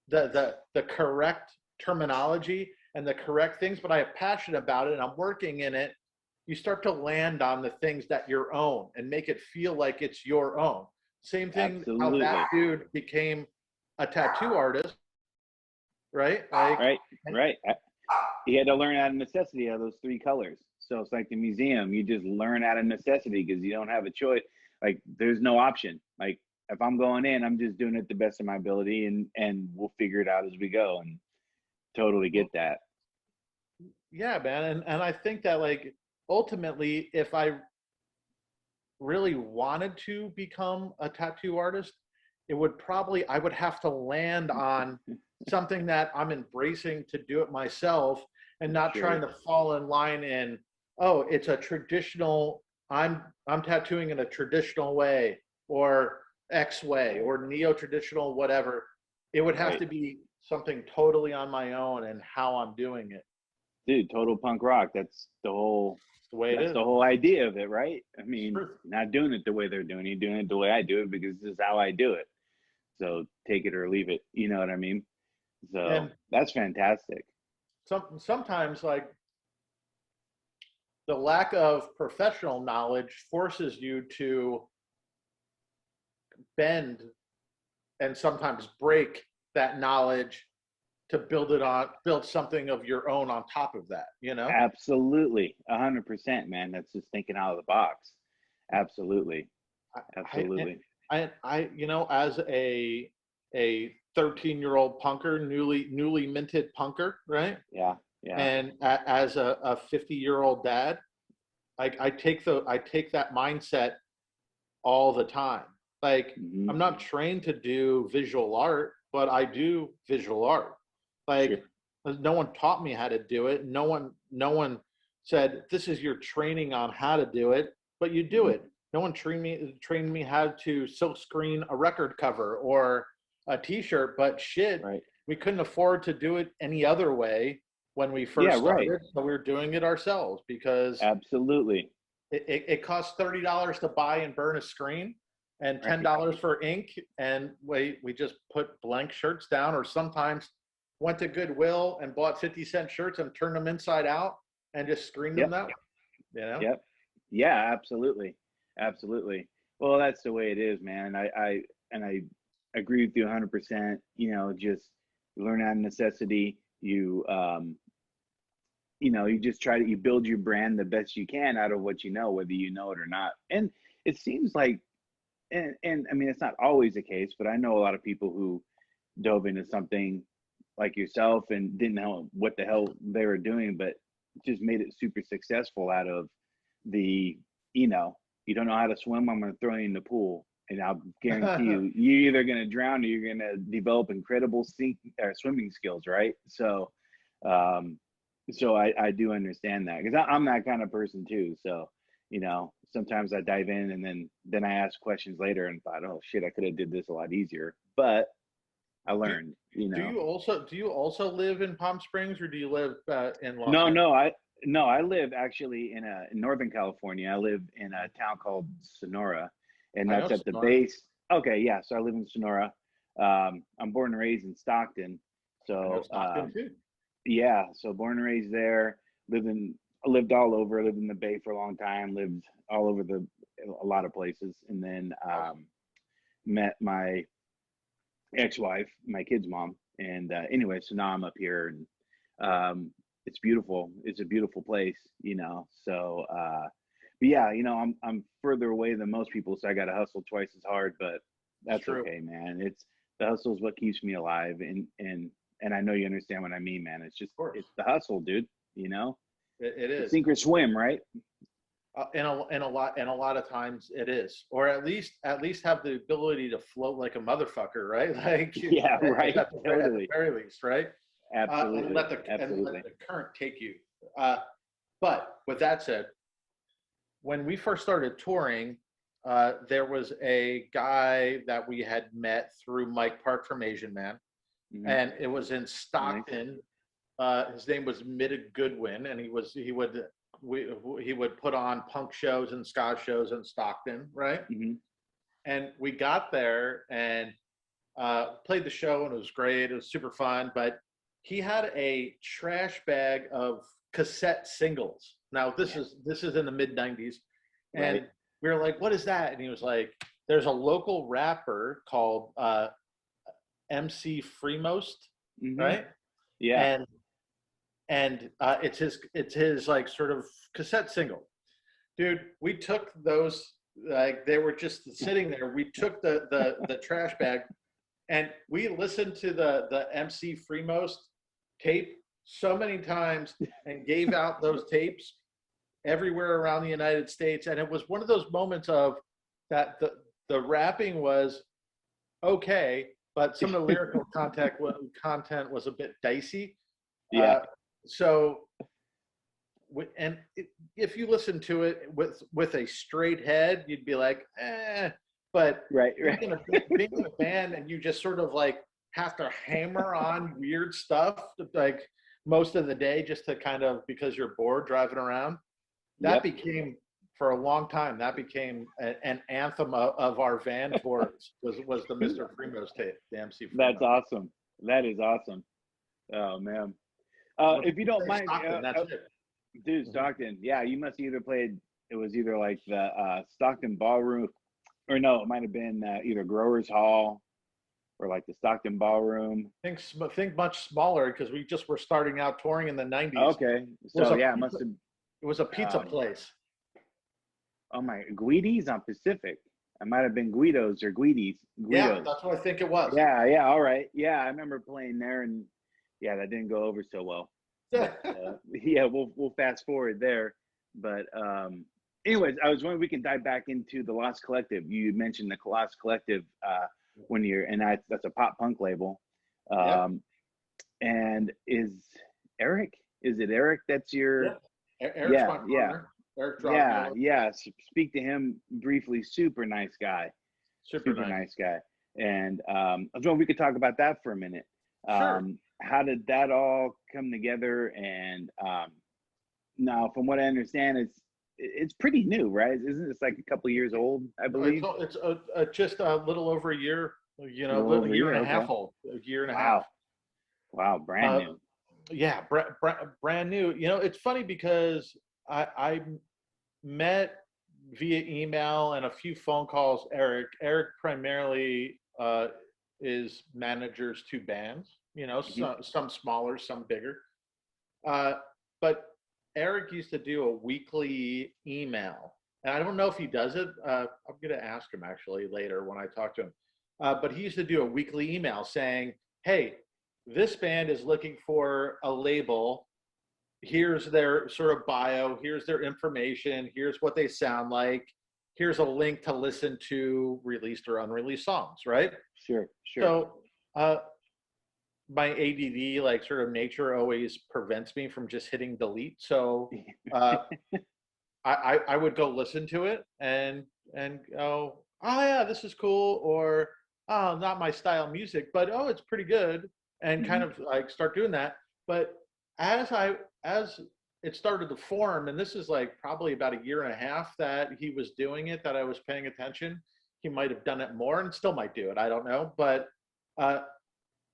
Speaker 2: the correct terminology and the correct things, but I have passion about it and I'm working in it. You start to land on the things that your own and make it feel like it's your own. Same thing.
Speaker 1: Absolutely.
Speaker 2: How that dude became a tattoo artist, right? Like,
Speaker 1: Right. Right. He had to learn out of necessity of those 3 colors. So it's like the museum, you just learn out of necessity because you don't have a choice. Like there's no option. Like if I'm going in, I'm just doing it the best of my ability, and we'll figure it out as we go. And totally get that.
Speaker 2: yeah, man. And I think that, like, ultimately, if I really wanted to become a tattoo artist, I would have to land on something that I'm embracing to do it myself and not
Speaker 1: Sure.
Speaker 2: trying to fall in line in, oh, it's a traditional, I'm tattooing in a traditional way or X way or neo-traditional, whatever. It would have
Speaker 1: Right.
Speaker 2: to be something totally on my own and how I'm doing it.
Speaker 1: Dude, total punk rock. That's the whole
Speaker 2: The way it
Speaker 1: that's
Speaker 2: is.
Speaker 1: the whole idea of it, right? I mean,
Speaker 2: True.
Speaker 1: not doing it the way they're doing it, doing it the way I do it because this is how I do it. So take it or leave it. You know what I mean? So
Speaker 2: And
Speaker 1: that's fantastic.
Speaker 2: sometimes, like, the lack of professional knowledge forces you to bend and sometimes break that knowledge to build something of your own on top of that,
Speaker 1: Absolutely. 100%, man. That's just thinking out of the box. Absolutely. Absolutely.
Speaker 2: As a 13-year-old punker, newly minted punker, right?
Speaker 1: Yeah. Yeah.
Speaker 2: And as a 50-year-old dad, I take that mindset all the time. Like,
Speaker 1: Mhm.
Speaker 2: I'm not trained to do visual art, but I do visual art. Like, no one taught me how to do it. No one said, this is your training on how to do it, but you do it. No one trained me how to silk screen a record cover or a t-shirt, but shit,
Speaker 1: Right.
Speaker 2: we couldn't afford to do it any other way when we first started.
Speaker 1: Right.
Speaker 2: So we were doing it ourselves because
Speaker 1: Absolutely.
Speaker 2: it costs $30 to buy and burn a screen and $10 for ink. And we just put blank shirts down, or sometimes went to Goodwill and bought 50-cent shirts and turned them inside out and just screened them that way.
Speaker 1: Yep. Yeah, absolutely. Absolutely. Well, that's the way it is, man. I agree with you 100%. Just learn out of necessity. You you just you build your brand the best you can out of what you know, whether you know it or not. And it seems like, and I mean, it's not always the case, but I know a lot of people who dove into something like yourself and didn't know what the hell they were doing, but just made it super successful out of the, you know, you don't know how to swim, I'm going to throw you in the pool. And I'll guarantee you, you're either going to drown or you're going to develop incredible swimming skills, right? So, I do understand that because I'm that kind of person too. So, you know, sometimes I dive in and then I ask questions later and thought, oh shit, I could have did this a lot easier. But I
Speaker 2: Do,
Speaker 1: learned, you
Speaker 2: do
Speaker 1: know.
Speaker 2: you also live in Palm Springs, or do you live in Los
Speaker 1: No,
Speaker 2: Angeles?
Speaker 1: no, I live actually in Northern California. I live in a town called Sonora, and
Speaker 2: I know
Speaker 1: that's at the
Speaker 2: Sonora.
Speaker 1: base. Okay, yeah, so I live in Sonora. I'm born and raised in Stockton,
Speaker 2: I know
Speaker 1: so
Speaker 2: Stockton too.
Speaker 1: yeah, so born and raised there. Lived in lived all over. Lived in the Bay for a long time. Lived all over a lot of places, and then
Speaker 2: Awesome.
Speaker 1: met my ex-wife, my kid's mom, and anyway, so now I'm up here, and it's beautiful. It's a beautiful place, you know. So, but yeah, you know, I'm further away than most people, so I got to hustle twice as hard. But
Speaker 2: It's
Speaker 1: that's
Speaker 2: true.
Speaker 1: okay, man. It's the hustle is what keeps me alive, and I know you understand what I mean, man. It's just
Speaker 2: Of course.
Speaker 1: it's the hustle, dude. You know,
Speaker 2: It
Speaker 1: it's
Speaker 2: is.
Speaker 1: sink or swim, right?
Speaker 2: And a lot of times it is, or at least have the ability to float like a motherfucker, right? Like
Speaker 1: Yeah, right.
Speaker 2: at the
Speaker 1: Totally.
Speaker 2: very least, right? And
Speaker 1: Absolutely.
Speaker 2: let
Speaker 1: Absolutely.
Speaker 2: the current take you. Uh, but with that said, when we first started touring, there was a guy that we had met through Mike Park from Asian Man,
Speaker 1: Hmm.
Speaker 2: and it was in
Speaker 1: Nice.
Speaker 2: Stockton. His name was Mitta Goodwin, and he would put on punk shows and ska shows in Stockton, right?
Speaker 1: Hmm.
Speaker 2: And we got there and played the show, and it was great. It was super fun, but he had a trash bag of cassette singles. Now
Speaker 1: Yeah.
Speaker 2: this is in the mid '90s,
Speaker 1: Right.
Speaker 2: and we were like, "What is that?" And he was like, "There's a local rapper called MC Freemost,
Speaker 1: Hmm.
Speaker 2: right?"
Speaker 1: Yeah.
Speaker 2: And it's his like sort of cassette single, dude. We took those, like they were just sitting there. We took the trash bag, and we listened to the MC Freemost tape so many times, and gave out those tapes everywhere around the United States. And it was one of those moments of that the rapping was okay, but some of the lyrical content was a bit dicey.
Speaker 1: Yeah.
Speaker 2: Uh, so and if you listen to it with a straight head, you'd be like, eh. But
Speaker 1: Right.
Speaker 2: being
Speaker 1: Right.
Speaker 2: being in a band, and you just sort of like have to hammer on weird stuff like most of the day, just to kind of, because you're bored driving around. That
Speaker 1: Yep.
Speaker 2: became, for a long time, that became an anthem of our van tours, was the Mr. Freemo's tape, the MC
Speaker 1: That's
Speaker 2: Freemo.
Speaker 1: awesome. That is awesome. Oh man.
Speaker 2: When
Speaker 1: If you
Speaker 2: people
Speaker 1: don't
Speaker 2: say
Speaker 1: mind,
Speaker 2: Stockton, that's it.
Speaker 1: dude,
Speaker 2: Mhm.
Speaker 1: Stockton. Yeah, you must either played. It was either like the Stockton Ballroom, or no, it might have been either Growers Hall or like the Stockton Ballroom.
Speaker 2: Think much smaller, because we just were starting out touring in the '90s.
Speaker 1: Okay,
Speaker 2: It was
Speaker 1: so
Speaker 2: a
Speaker 1: yeah, it
Speaker 2: pizza,
Speaker 1: must have.
Speaker 2: it was a pizza
Speaker 1: Um,
Speaker 2: place.
Speaker 1: oh my, Guidi's on Pacific. It might have been Guido's or
Speaker 2: Yeah,
Speaker 1: Guido's.
Speaker 2: that's what I think it was.
Speaker 1: Yeah, yeah, all right. Yeah, I remember playing there, and yeah, that didn't go over so well. But yeah, we'll fast forward there. But anyways, I was wondering if we can dive back into the Lost Collective. You mentioned the Lost Collective when you're, and that's a pop punk label.
Speaker 2: Yep.
Speaker 1: Um, and Eric? Is it Eric? That's your?
Speaker 2: Yep. Eric's
Speaker 1: Yeah,
Speaker 2: my
Speaker 1: yeah,
Speaker 2: partner. Eric
Speaker 1: yeah,
Speaker 2: Drogmiller.
Speaker 1: yeah. Speak to him briefly. Super nice guy.
Speaker 2: Super
Speaker 1: Super
Speaker 2: nice.
Speaker 1: nice guy. And I was wondering if we could talk about that for a minute.
Speaker 2: Sure.
Speaker 1: How did that all come together? And now, from what I understand, it's pretty new, right? Isn't it like a couple years old? I believe
Speaker 2: It's just a little over a year,
Speaker 1: a little
Speaker 2: a
Speaker 1: over a
Speaker 2: year
Speaker 1: year.
Speaker 2: and a
Speaker 1: Okay.
Speaker 2: half old, a year and a half.
Speaker 1: Wow. Wow. Brand
Speaker 2: Uh,
Speaker 1: new.
Speaker 2: yeah, brand new. It's funny because I met via email and a few phone calls Eric. Eric primarily is managers to bands,
Speaker 1: Hmm.
Speaker 2: some smaller, some bigger. Uh, but Eric used to do a weekly email, and I don't know if he does it. I'm going to ask him actually later when I talk to him. But he used to do a weekly email saying, "Hey, this band is looking for a label here's their sort of bio, here's their information, here's what they sound like, here's a link to listen to released or unreleased songs, right?
Speaker 1: Sure, sure.
Speaker 2: So my ADD, like sort of nature, always prevents me from just hitting delete. So uh, I would go listen to it and go, oh yeah, this is cool, or oh, not my style music, but oh, it's pretty good, and kind
Speaker 1: Hmm.
Speaker 2: of like start doing that. But as it started to form, and this is like probably about a year and a half that he was doing it, that I was paying attention. He might have done it more, and still might do it. I don't know, but uh,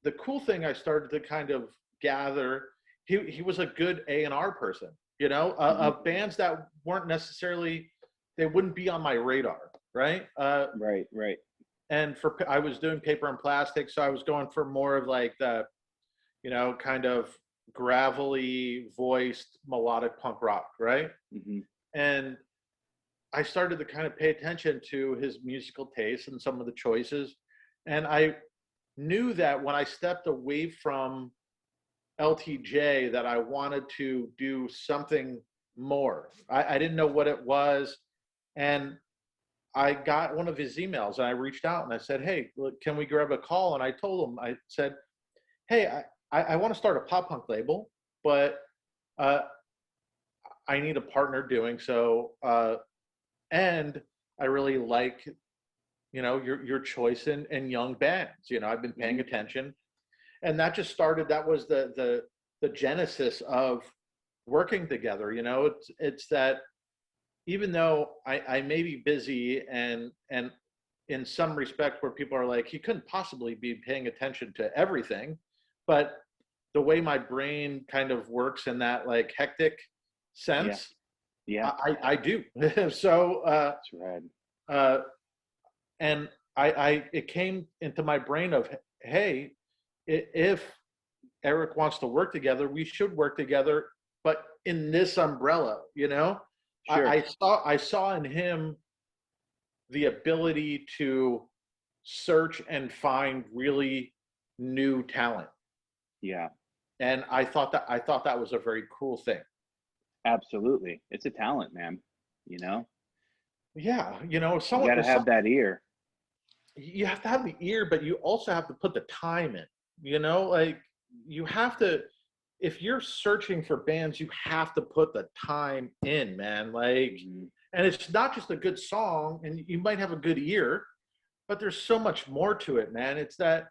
Speaker 2: the cool thing I started to kind of gather, he was a good A&R person, you know,
Speaker 1: Hmm.
Speaker 2: of bands that weren't necessarily, they wouldn't be on my radar, right?
Speaker 1: Right, right.
Speaker 2: And I was doing paper and plastic, so I was going for more of like the, you know, kind of gravelly voiced melodic punk rock, right?
Speaker 1: Hmm.
Speaker 2: And I started to kind of pay attention to his musical taste and some of the choices, and I knew that when I stepped away from LTJ that I wanted to do something more. I didn't know what it was. And I got one of his emails and I reached out and I said, hey, look, can we grab a call? And I told him, I said, hey, I want to start a pop punk label, but uh, I need a partner doing so. And I really like, you know, your choice in young bands. You know, I've been paying
Speaker 1: Hmm.
Speaker 2: attention, and that just started. That was the genesis of working together. You know, it's that even though I may be busy and in some respect where people are like, he couldn't possibly be paying attention to everything, but the way my brain kind of works in that like hectic
Speaker 1: Yeah,
Speaker 2: sense,
Speaker 1: yeah.
Speaker 2: I do. So
Speaker 1: That's right.
Speaker 2: uh, and I it came into my brain of, hey, if Eric wants to work together, we should work together, but in this umbrella, you know.
Speaker 1: Sure.
Speaker 2: I saw in him the ability to search and find really new talent,
Speaker 1: Yeah,
Speaker 2: and I thought that was a very cool thing.
Speaker 1: absolutely. It's a talent, man. You know,
Speaker 2: Yeah, you know,
Speaker 1: you got to have that ear.
Speaker 2: you have to have the ear, but you also have to put the time in. You know, like you have to, if you're searching for bands, you have to put the time in, man. Like,
Speaker 1: Hmm.
Speaker 2: and it's not just a good song, and you might have a good ear, but there's so much more to it, man. It's that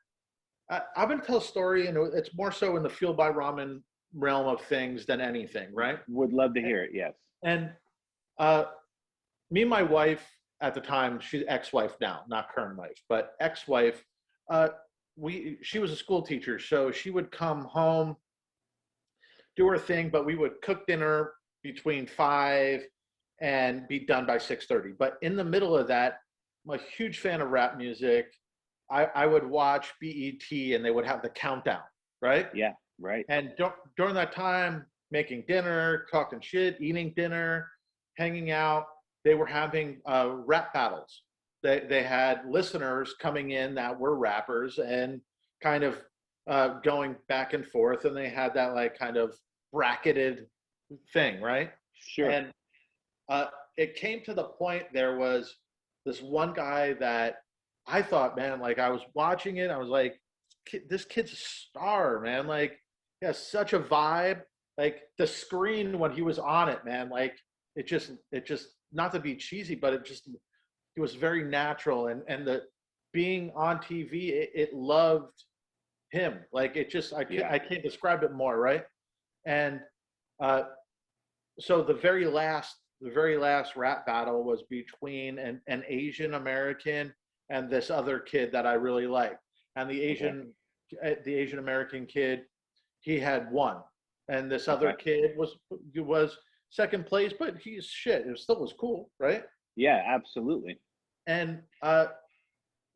Speaker 2: I'm going to tell a story, and it's more so in the Fueled by Ramen realm of things than anything, right?
Speaker 1: Would love to hear it. Yes.
Speaker 2: And uh, me and my wife at the time, she's ex-wife now, not current wife, but ex-wife. Uh, she was a school teacher, so she would come home, do her thing, but we would cook dinner between 5 and be done by 6:30. But in the middle of that, I'm a huge fan of rap music. I would watch BET and they would have the countdown, right?
Speaker 1: Yeah. Right.
Speaker 2: And during that time, making dinner, talking shit, eating dinner, hanging out, they were having rap battles. They had listeners coming in that were rappers and kind of going back and forth, and they had that like kind of bracketed thing, right?
Speaker 1: Sure.
Speaker 2: And uh, it came to the point there was this one guy that I thought, man, like I was watching it, I was like, this kid's a star, man. Like, he has such a vibe. Like the screen when he was on it, man. Like it just not to be cheesy, but it was very natural, and the being on TV, it loved him. Like it just
Speaker 1: Yeah.
Speaker 2: I can't describe it more, right? And uh, so the very last rap battle was between an Asian American and this other kid that I really liked. And
Speaker 1: Okay.
Speaker 2: the Asian American kid, he had won, and this other
Speaker 1: Okay.
Speaker 2: kid was second place, but he's shit. It still was cool, right?
Speaker 1: Yeah. Absolutely.
Speaker 2: And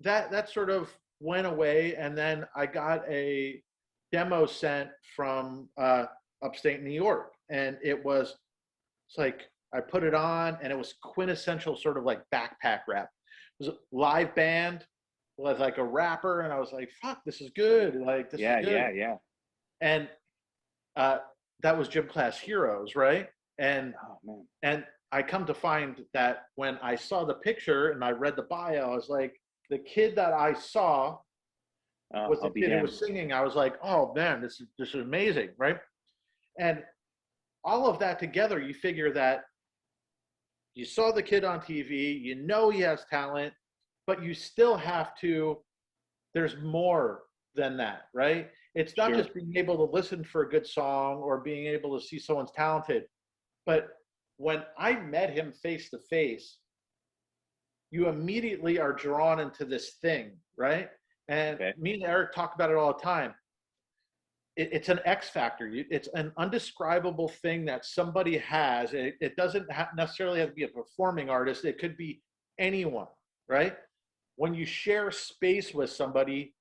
Speaker 2: that sort of went away, and then I got a demo sent from upstate New York, and it's like I put it on, and it was quintessential sort of like backpack rap. It was a live band with like a rapper, and I was like, "Fuck, this is good! Like this is
Speaker 1: Yeah.
Speaker 2: good."
Speaker 1: Yeah. Yeah.
Speaker 2: And uh, that was gym class heroes, right? And
Speaker 1: Oh man.
Speaker 2: and I come to find that when I saw the picture and I read the bio, I was like, the kid that I saw was
Speaker 1: I'll
Speaker 2: the
Speaker 1: be
Speaker 2: kid who
Speaker 1: damned.
Speaker 2: was singing. I was like, oh man, this is amazing, right? And all of that together, you figure that you saw the kid on TV, you know he has talent, but you still have to, there's more than that, right? It's not
Speaker 1: Sure.
Speaker 2: just being able to listen for a good song or being able to see someone's talented, but when I met him face to face, you immediately are drawn into this thing, right? And
Speaker 1: Okay.
Speaker 2: me and Eric talk about it all the time. It's an X factor. It's an undescribable thing that somebody has. It doesn't necessarily have to be a performing artist. It could be anyone, right? When you share space with somebody,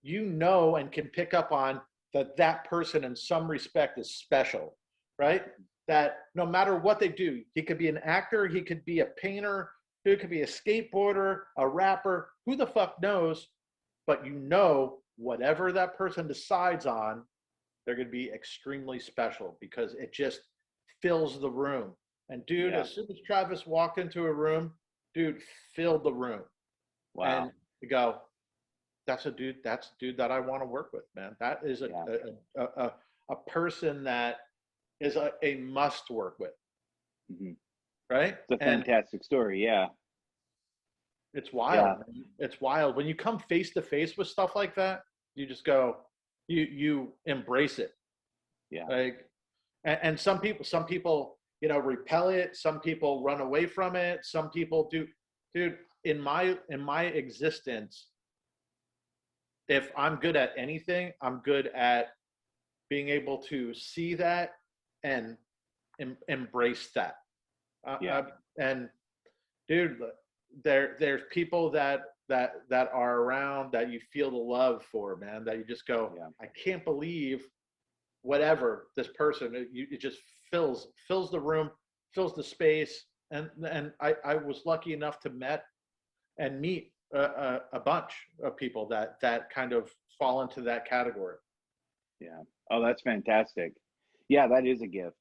Speaker 2: you know and can pick up on that that person in some respect is special, right? That no matter what they do, he could be an actor, he could be a painter, he could be a skateboarder, a rapper, who the fuck knows? But you know, whatever that person decides on, they're going to be extremely special because it just fills the room. And dude,
Speaker 1: Yeah.
Speaker 2: as soon as Travis walked into a room, dude filled the room.
Speaker 1: Wow.
Speaker 2: And you go, that's a dude that I want to work with, man. That is
Speaker 1: Yeah.
Speaker 2: a person that is a must work with,
Speaker 1: Hmm.
Speaker 2: right?
Speaker 1: It's a
Speaker 2: And
Speaker 1: fantastic story. Yeah.
Speaker 2: it's wild,
Speaker 1: Yeah.
Speaker 2: man. It's wild when you come face to face with stuff like that. You just go, you embrace it.
Speaker 1: Yeah.
Speaker 2: Like, and some people, you know, repel it. Some people run away from it. Some people do. Dude, in my existence, if I'm good at anything, I'm good at being able to see that and embrace that.
Speaker 1: Yeah.
Speaker 2: And dude, there's people that are around that you feel the love for, man. That you just go,
Speaker 1: Yeah.
Speaker 2: I can't believe whatever this person. It just fills the room, fills the space. And I was lucky enough to meet a bunch of people that kind of fall into that category.
Speaker 1: Yeah. Oh, that's fantastic. Yeah, that is a gift.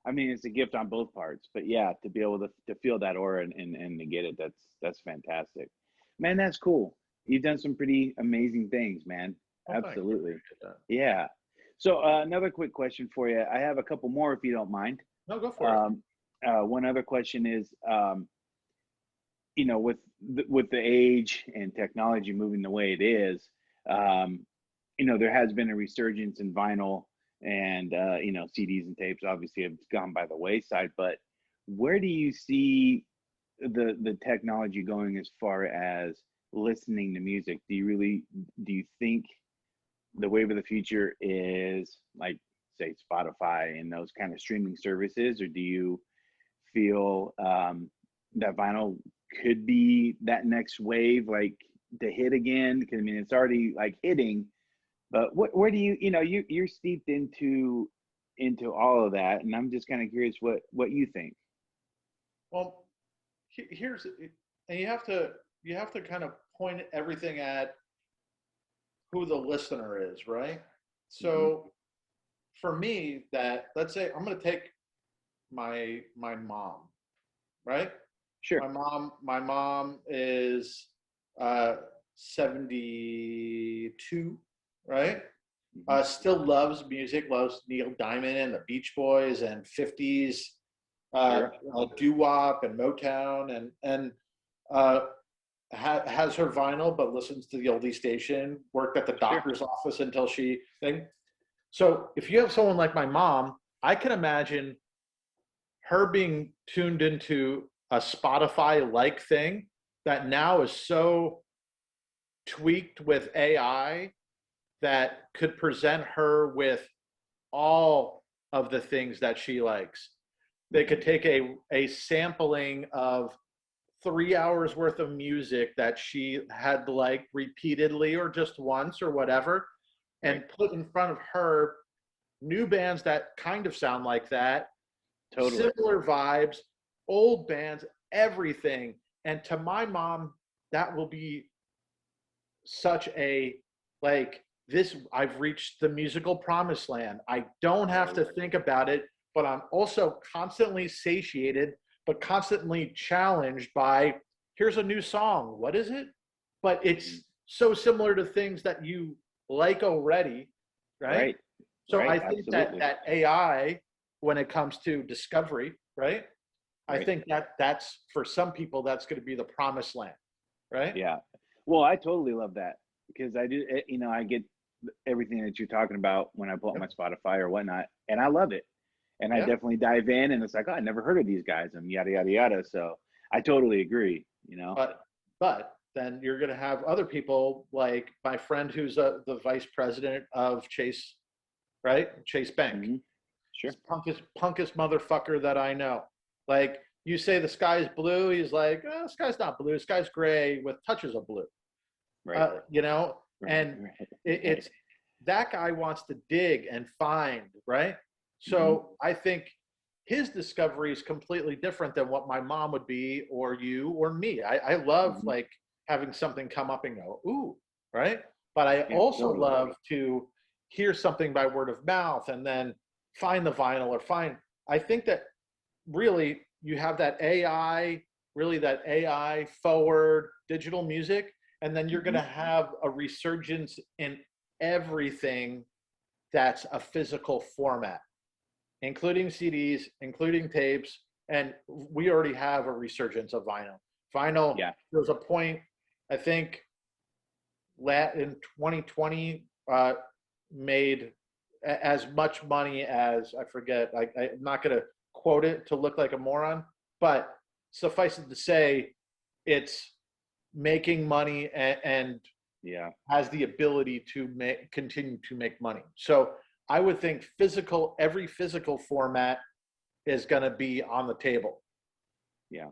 Speaker 1: I mean, it's a gift on both parts, but yeah, to be able to feel that aura and to get it, that's fantastic. Man, that's cool. You've done some pretty amazing things, man.
Speaker 2: Oh, thanks. I
Speaker 1: Absolutely.
Speaker 2: appreciate that.
Speaker 1: Yeah. So another quick question for you. I have a couple more if you don't mind.
Speaker 2: No, go for it.
Speaker 1: Um, one other question is, with with the age and technology moving the way it is, um, there has been a resurgence in vinyl and CDs and tapes obviously have gone by the wayside. But where do you see the technology going as far as listening to music? Do you think the wave of the future is like say Spotify and those kind of streaming services, or do you feel that vinyl could be that next wave, like to hit again? Because I mean, it's already like hitting, but where do you're steeped into all of that, and I'm just kind of curious what you think.
Speaker 2: Well, here's, and you have to kind of point everything at who the listener is, right?
Speaker 1: Hmm.
Speaker 2: So for me, that let's say I'm going to take my mom, right?
Speaker 1: Sure.
Speaker 2: My mom is uh 72, right?
Speaker 1: Hmm.
Speaker 2: Still loves music, loves Neil Diamond and the Beach Boys and 50s
Speaker 1: Sure.
Speaker 2: doo-wop and Motown, and uh, has her vinyl, but listens to the oldie station. Worked at the
Speaker 1: Sure.
Speaker 2: doctor's office until she thing. So if you have someone like my mom, I can imagine her being tuned into a Spotify-like thing that now is so tweaked with AI that could present her with all of the things that she likes. They could take a sampling of 3 hours worth of music that she had liked repeatedly or just once or whatever,
Speaker 1: Right.
Speaker 2: and put in front of her new bands that kind of sound like that,
Speaker 1: Totally.
Speaker 2: similar vibes, old bands, everything. And to my mom, that will be such a like I've reached the musical promised land. I don't have to think about it, but I'm also constantly satiated, but constantly challenged by, here's a new song. What is it? But it's so similar to things that you like already, right?
Speaker 1: Right.
Speaker 2: So
Speaker 1: Right.
Speaker 2: I think
Speaker 1: Absolutely.
Speaker 2: that AI, when it comes to discovery, right? I
Speaker 1: Right.
Speaker 2: think that's for some people that's going to be the promised land, right?
Speaker 1: Yeah. Well, I totally love that because I do, you know, I get everything that you're talking about when I pull up
Speaker 2: Yep.
Speaker 1: my Spotify or whatnot, and I love it. And I
Speaker 2: Yeah.
Speaker 1: definitely dive in, and it's like, oh, I never heard of these guys, and yada yada yada. So I totally agree. You know.
Speaker 2: But then you're going to have other people like my friend who's the vice president of Chase, right? Chase Bank.
Speaker 1: Hmm. Sure.
Speaker 2: Punkest motherfucker that I know. Like you say the sky's blue, he's like, oh, the sky's not blue, the sky's gray with touches of blue.
Speaker 1: Right.
Speaker 2: You know,
Speaker 1: Right.
Speaker 2: and
Speaker 1: Right.
Speaker 2: it's that guy wants to dig and find, right?
Speaker 1: Hmm.
Speaker 2: So I think his discovery is completely different than what my mom would be, or you, or me. I love
Speaker 1: Hmm.
Speaker 2: like having something come up and go, ooh, right? But I
Speaker 1: Yeah.
Speaker 2: also
Speaker 1: Totally.
Speaker 2: love to hear something by word of mouth and then find the vinyl or find. I think that really you have that AI, really that AI forward digital music, and then you're going
Speaker 1: Hmm.
Speaker 2: to have a resurgence in everything that's a physical format, including CDs, including tapes, and we already have a resurgence of vinyl. Vinyl,
Speaker 1: Yeah.
Speaker 2: there was a point, I think, in 2020, made as much money as, I forget, I'm not going to quote it to look like a moron, but suffice it to say, it's making money and
Speaker 1: Yeah.
Speaker 2: has the ability to continue to make money. So I would think every physical format is going to be on the table.
Speaker 1: Yeah.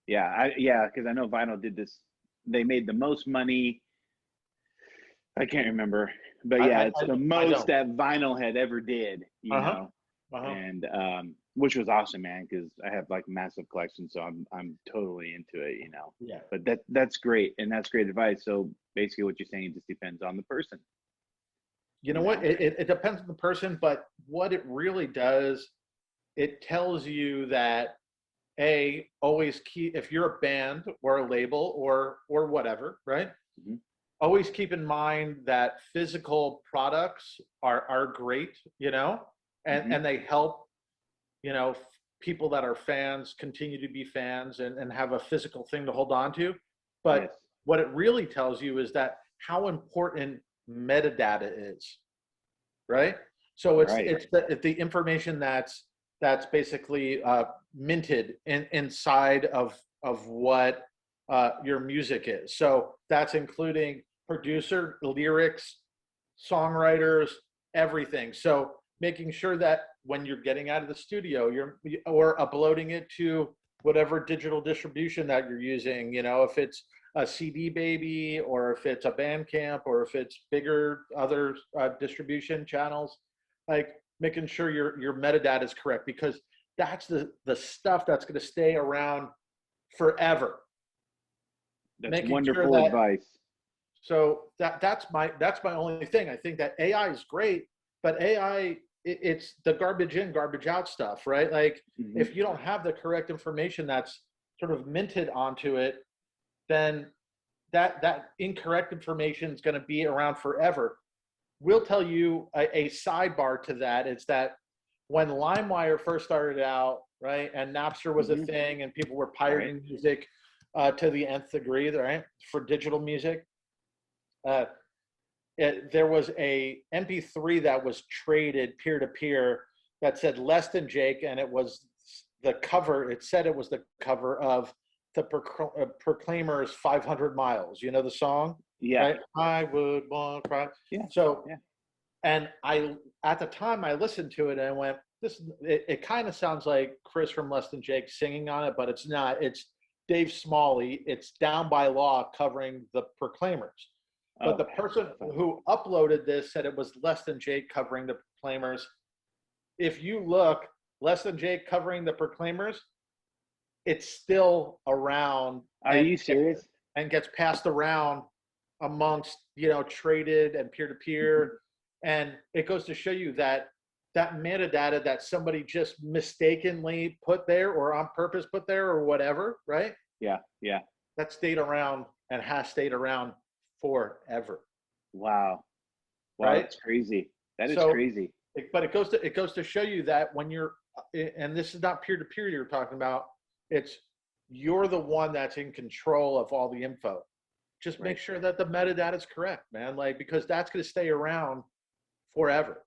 Speaker 1: Yeah. Because I know vinyl did this. They made the most money. I can't remember, but
Speaker 2: I
Speaker 1: yeah,
Speaker 2: I,
Speaker 1: it's the
Speaker 2: I
Speaker 1: most
Speaker 2: don't.
Speaker 1: that vinyl had ever did. You
Speaker 2: Uh huh.
Speaker 1: know,
Speaker 2: Uh huh.
Speaker 1: and which was awesome, man, because I have like massive collections, so I'm totally into it, you know.
Speaker 2: Yeah.
Speaker 1: But that's great, and that's great advice. So basically, what you're saying just depends on the person,
Speaker 2: You know
Speaker 1: you
Speaker 2: what?
Speaker 1: know.
Speaker 2: It depends on the person, but what it really does, it tells you that always keep, if you're a band or a label or whatever, right?
Speaker 1: Hmm.
Speaker 2: Always keep in mind that physical products are great, you know,
Speaker 1: Hmm.
Speaker 2: and they help, you know, people that are fans continue to be fans and have a physical thing to hold on to.
Speaker 1: Yes.
Speaker 2: But what it really tells you is that how important metadata is, right? So
Speaker 1: Right.
Speaker 2: it's the information that's basically minted inside of what your music is. So that's including producer, lyrics, songwriters, everything. So making sure that when you're getting out of the studio, you're or uploading it to whatever digital distribution that you're using. You know, if it's a CD baby, or if it's a Bandcamp, or if it's bigger other distribution channels, like making sure your metadata is correct, because that's the stuff that's going to stay around forever.
Speaker 1: That's
Speaker 2: Making sure
Speaker 1: wonderful
Speaker 2: that
Speaker 1: advice.
Speaker 2: so that's my only thing. I think that AI is great, but AI, it's the garbage in, garbage out stuff, right? Like
Speaker 1: Hmm.
Speaker 2: if you don't have the correct information that's sort of minted onto it, then that incorrect information is going to be around forever. We'll tell you a sidebar to that. It's that when LimeWire first started out, right, and Napster was a
Speaker 1: Hmm.
Speaker 2: thing, and people were
Speaker 1: Right.
Speaker 2: pirating music to the nth degree, right, for digital music. Uh, there was a MP3 that was traded peer to peer that said "Less Than Jake," and it was the cover. It said it was the cover of the Proclaimers' "500 Miles." You know the song,
Speaker 1: Yeah.
Speaker 2: right? I would walk right.
Speaker 1: Yeah.
Speaker 2: So,
Speaker 1: Yeah.
Speaker 2: and I at the time I listened to it and I went, "This." It kind of sounds like Chris from Less Than Jake singing on it, but it's not. It's Dave Smalley. It's Down by Law covering the Proclaimers. But
Speaker 1: Oh,
Speaker 2: the person
Speaker 1: fun.
Speaker 2: who uploaded this said it was Less Than Jake covering the Proclaimers. If you look, Less Than Jake covering the Proclaimers, it's still around
Speaker 1: Are you serious?
Speaker 2: and gets passed around amongst, traded and peer-to-peer. And it goes to show you that that metadata that somebody just mistakenly put there or on purpose put there or whatever, right?
Speaker 1: Yeah. Yeah.
Speaker 2: That stayed around and has stayed around forever.
Speaker 1: Wow. Wow.
Speaker 2: Right.
Speaker 1: That's crazy. That is
Speaker 2: So,
Speaker 1: crazy.
Speaker 2: but it goes to show you that when you're, and this is not peer to peer you're talking about, it's you're the one that's in control of all the info. Just make sure that the metadata is correct, man. Like, because that's going to stay around forever.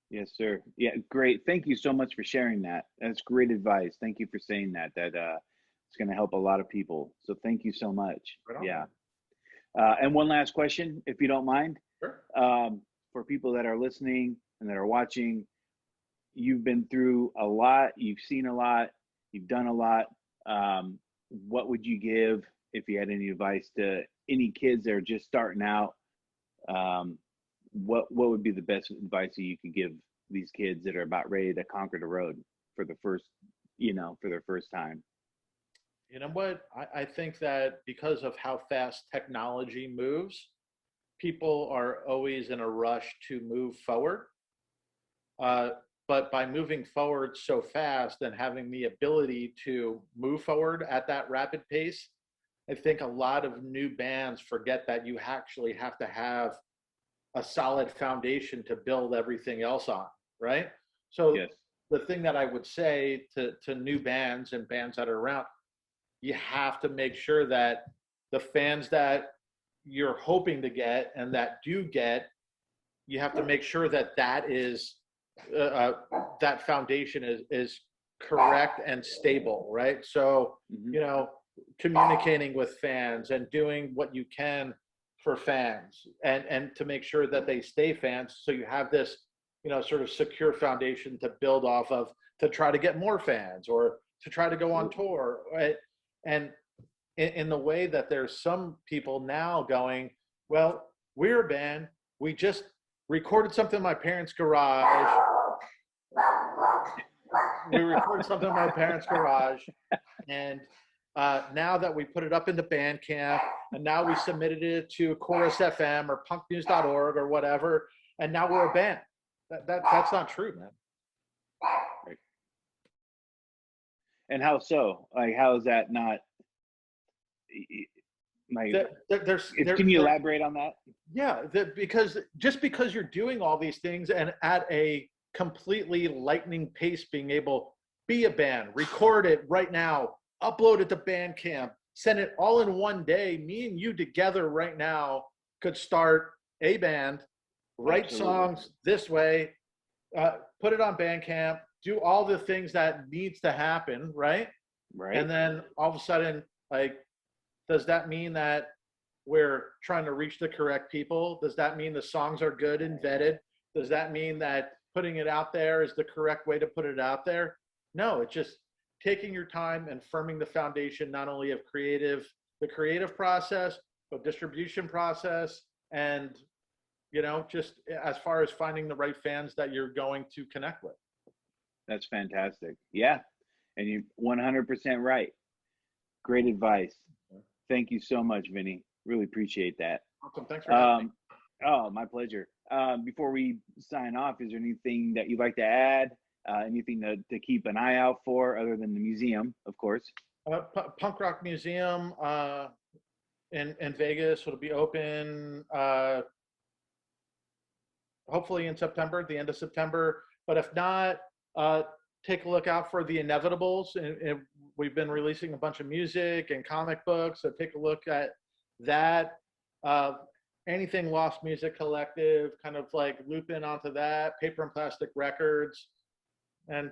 Speaker 1: Yes, sir. Yeah, great. Thank you so much for sharing that. That's great advice. Thank you for saying that. It's going to help a lot of people. So thank you so much.
Speaker 2: Right on,
Speaker 1: Yeah.
Speaker 2: man.
Speaker 1: And one last question, if you don't mind.
Speaker 2: Sure.
Speaker 1: For people that are listening and that are watching, you've been through a lot, you've seen a lot, you've done a lot. What would you give, if you had any advice, to any kids that are just starting out? What would be the best advice that you could give these kids that are about ready to conquer the road for the first, for their first time?
Speaker 2: You know what? I think that because of how fast technology moves, people are always in a rush to move forward. But by moving forward so fast and having the ability to move forward at that rapid pace, I think a lot of new bands forget that you actually have to have a solid foundation to build everything else on, right? So
Speaker 1: Yes.
Speaker 2: the thing that I would say to new bands and bands that are around, you have to make sure that the fans that you're hoping to get and that do get, you have to make sure that that foundation is correct and stable, right? So, communicating with fans and doing what you can for fans and to make sure that they stay fans. So you have this, sort of secure foundation to build off of, to try to get more fans or to try to go on tour. Right? And in the way that there's some people now going, well, we're a band. We just recorded something in my parents' garage. And now that we put it up into Bandcamp, and now we submitted it to Chorus FM or punknews.org or whatever, and now we're a band. That's not true, man.
Speaker 1: Right. And how so? Like, how is that not? Like, can you elaborate on that?
Speaker 2: Yeah, because just because you're doing all these things and at a completely lightning pace, being able be a band, record it right now, upload it to Bandcamp, send it all in one day. Me and you together right now could start a band, write songs this way, put it on Bandcamp, do all the things that needs to happen, right?
Speaker 1: Right.
Speaker 2: And then all of a sudden, like, does that mean that we're trying to reach the correct people? Does that mean the songs are good and vetted? Does that mean that putting it out there is the correct way to put it out there? No, it's just taking your time and firming the foundation, not only of the creative process, but distribution process, and just as far as finding the right fans that you're going to connect with.
Speaker 1: That's fantastic. Yeah, and you're 100% right. Great advice. Thank you so much, Vinnie. Really appreciate that.
Speaker 2: Awesome. Thanks for having me.
Speaker 1: Oh, my pleasure. Before we sign off, is there anything that you'd like to add? Anything to keep an eye out for, other than the museum, of course?
Speaker 2: Punk Rock Museum in Vegas. It'll be open hopefully in September, the end of September. But if not, take a look out for The Inevitables. And we've been releasing a bunch of music and comic books, so take a look at that. Anything Lost Music Collective, kind of like loop in onto that. Paper and Plastic Records. And,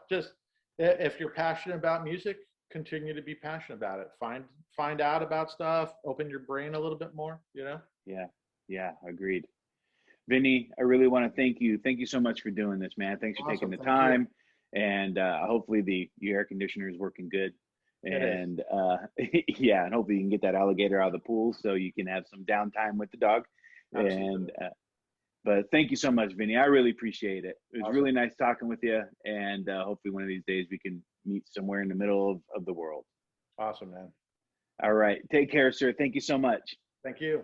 Speaker 2: just if you're passionate about music, continue to be passionate about it. Find out about stuff, open your brain a little bit more,
Speaker 1: Yeah, agreed. Vinnie, I really want to thank you. Thank you so much for doing this, man. Thanks for taking the time. And hopefully your air conditioner is working good. And yeah, and hopefully you can get that alligator out of the pool so you can have some downtime with the dog. Absolutely. And but thank you so much, Vinnie. I really appreciate it. It was really nice talking with you. And hopefully one of these days we can meet somewhere in the middle of the world.
Speaker 2: Awesome, man.
Speaker 1: All right. Take care, sir. Thank you so much.
Speaker 2: Thank you.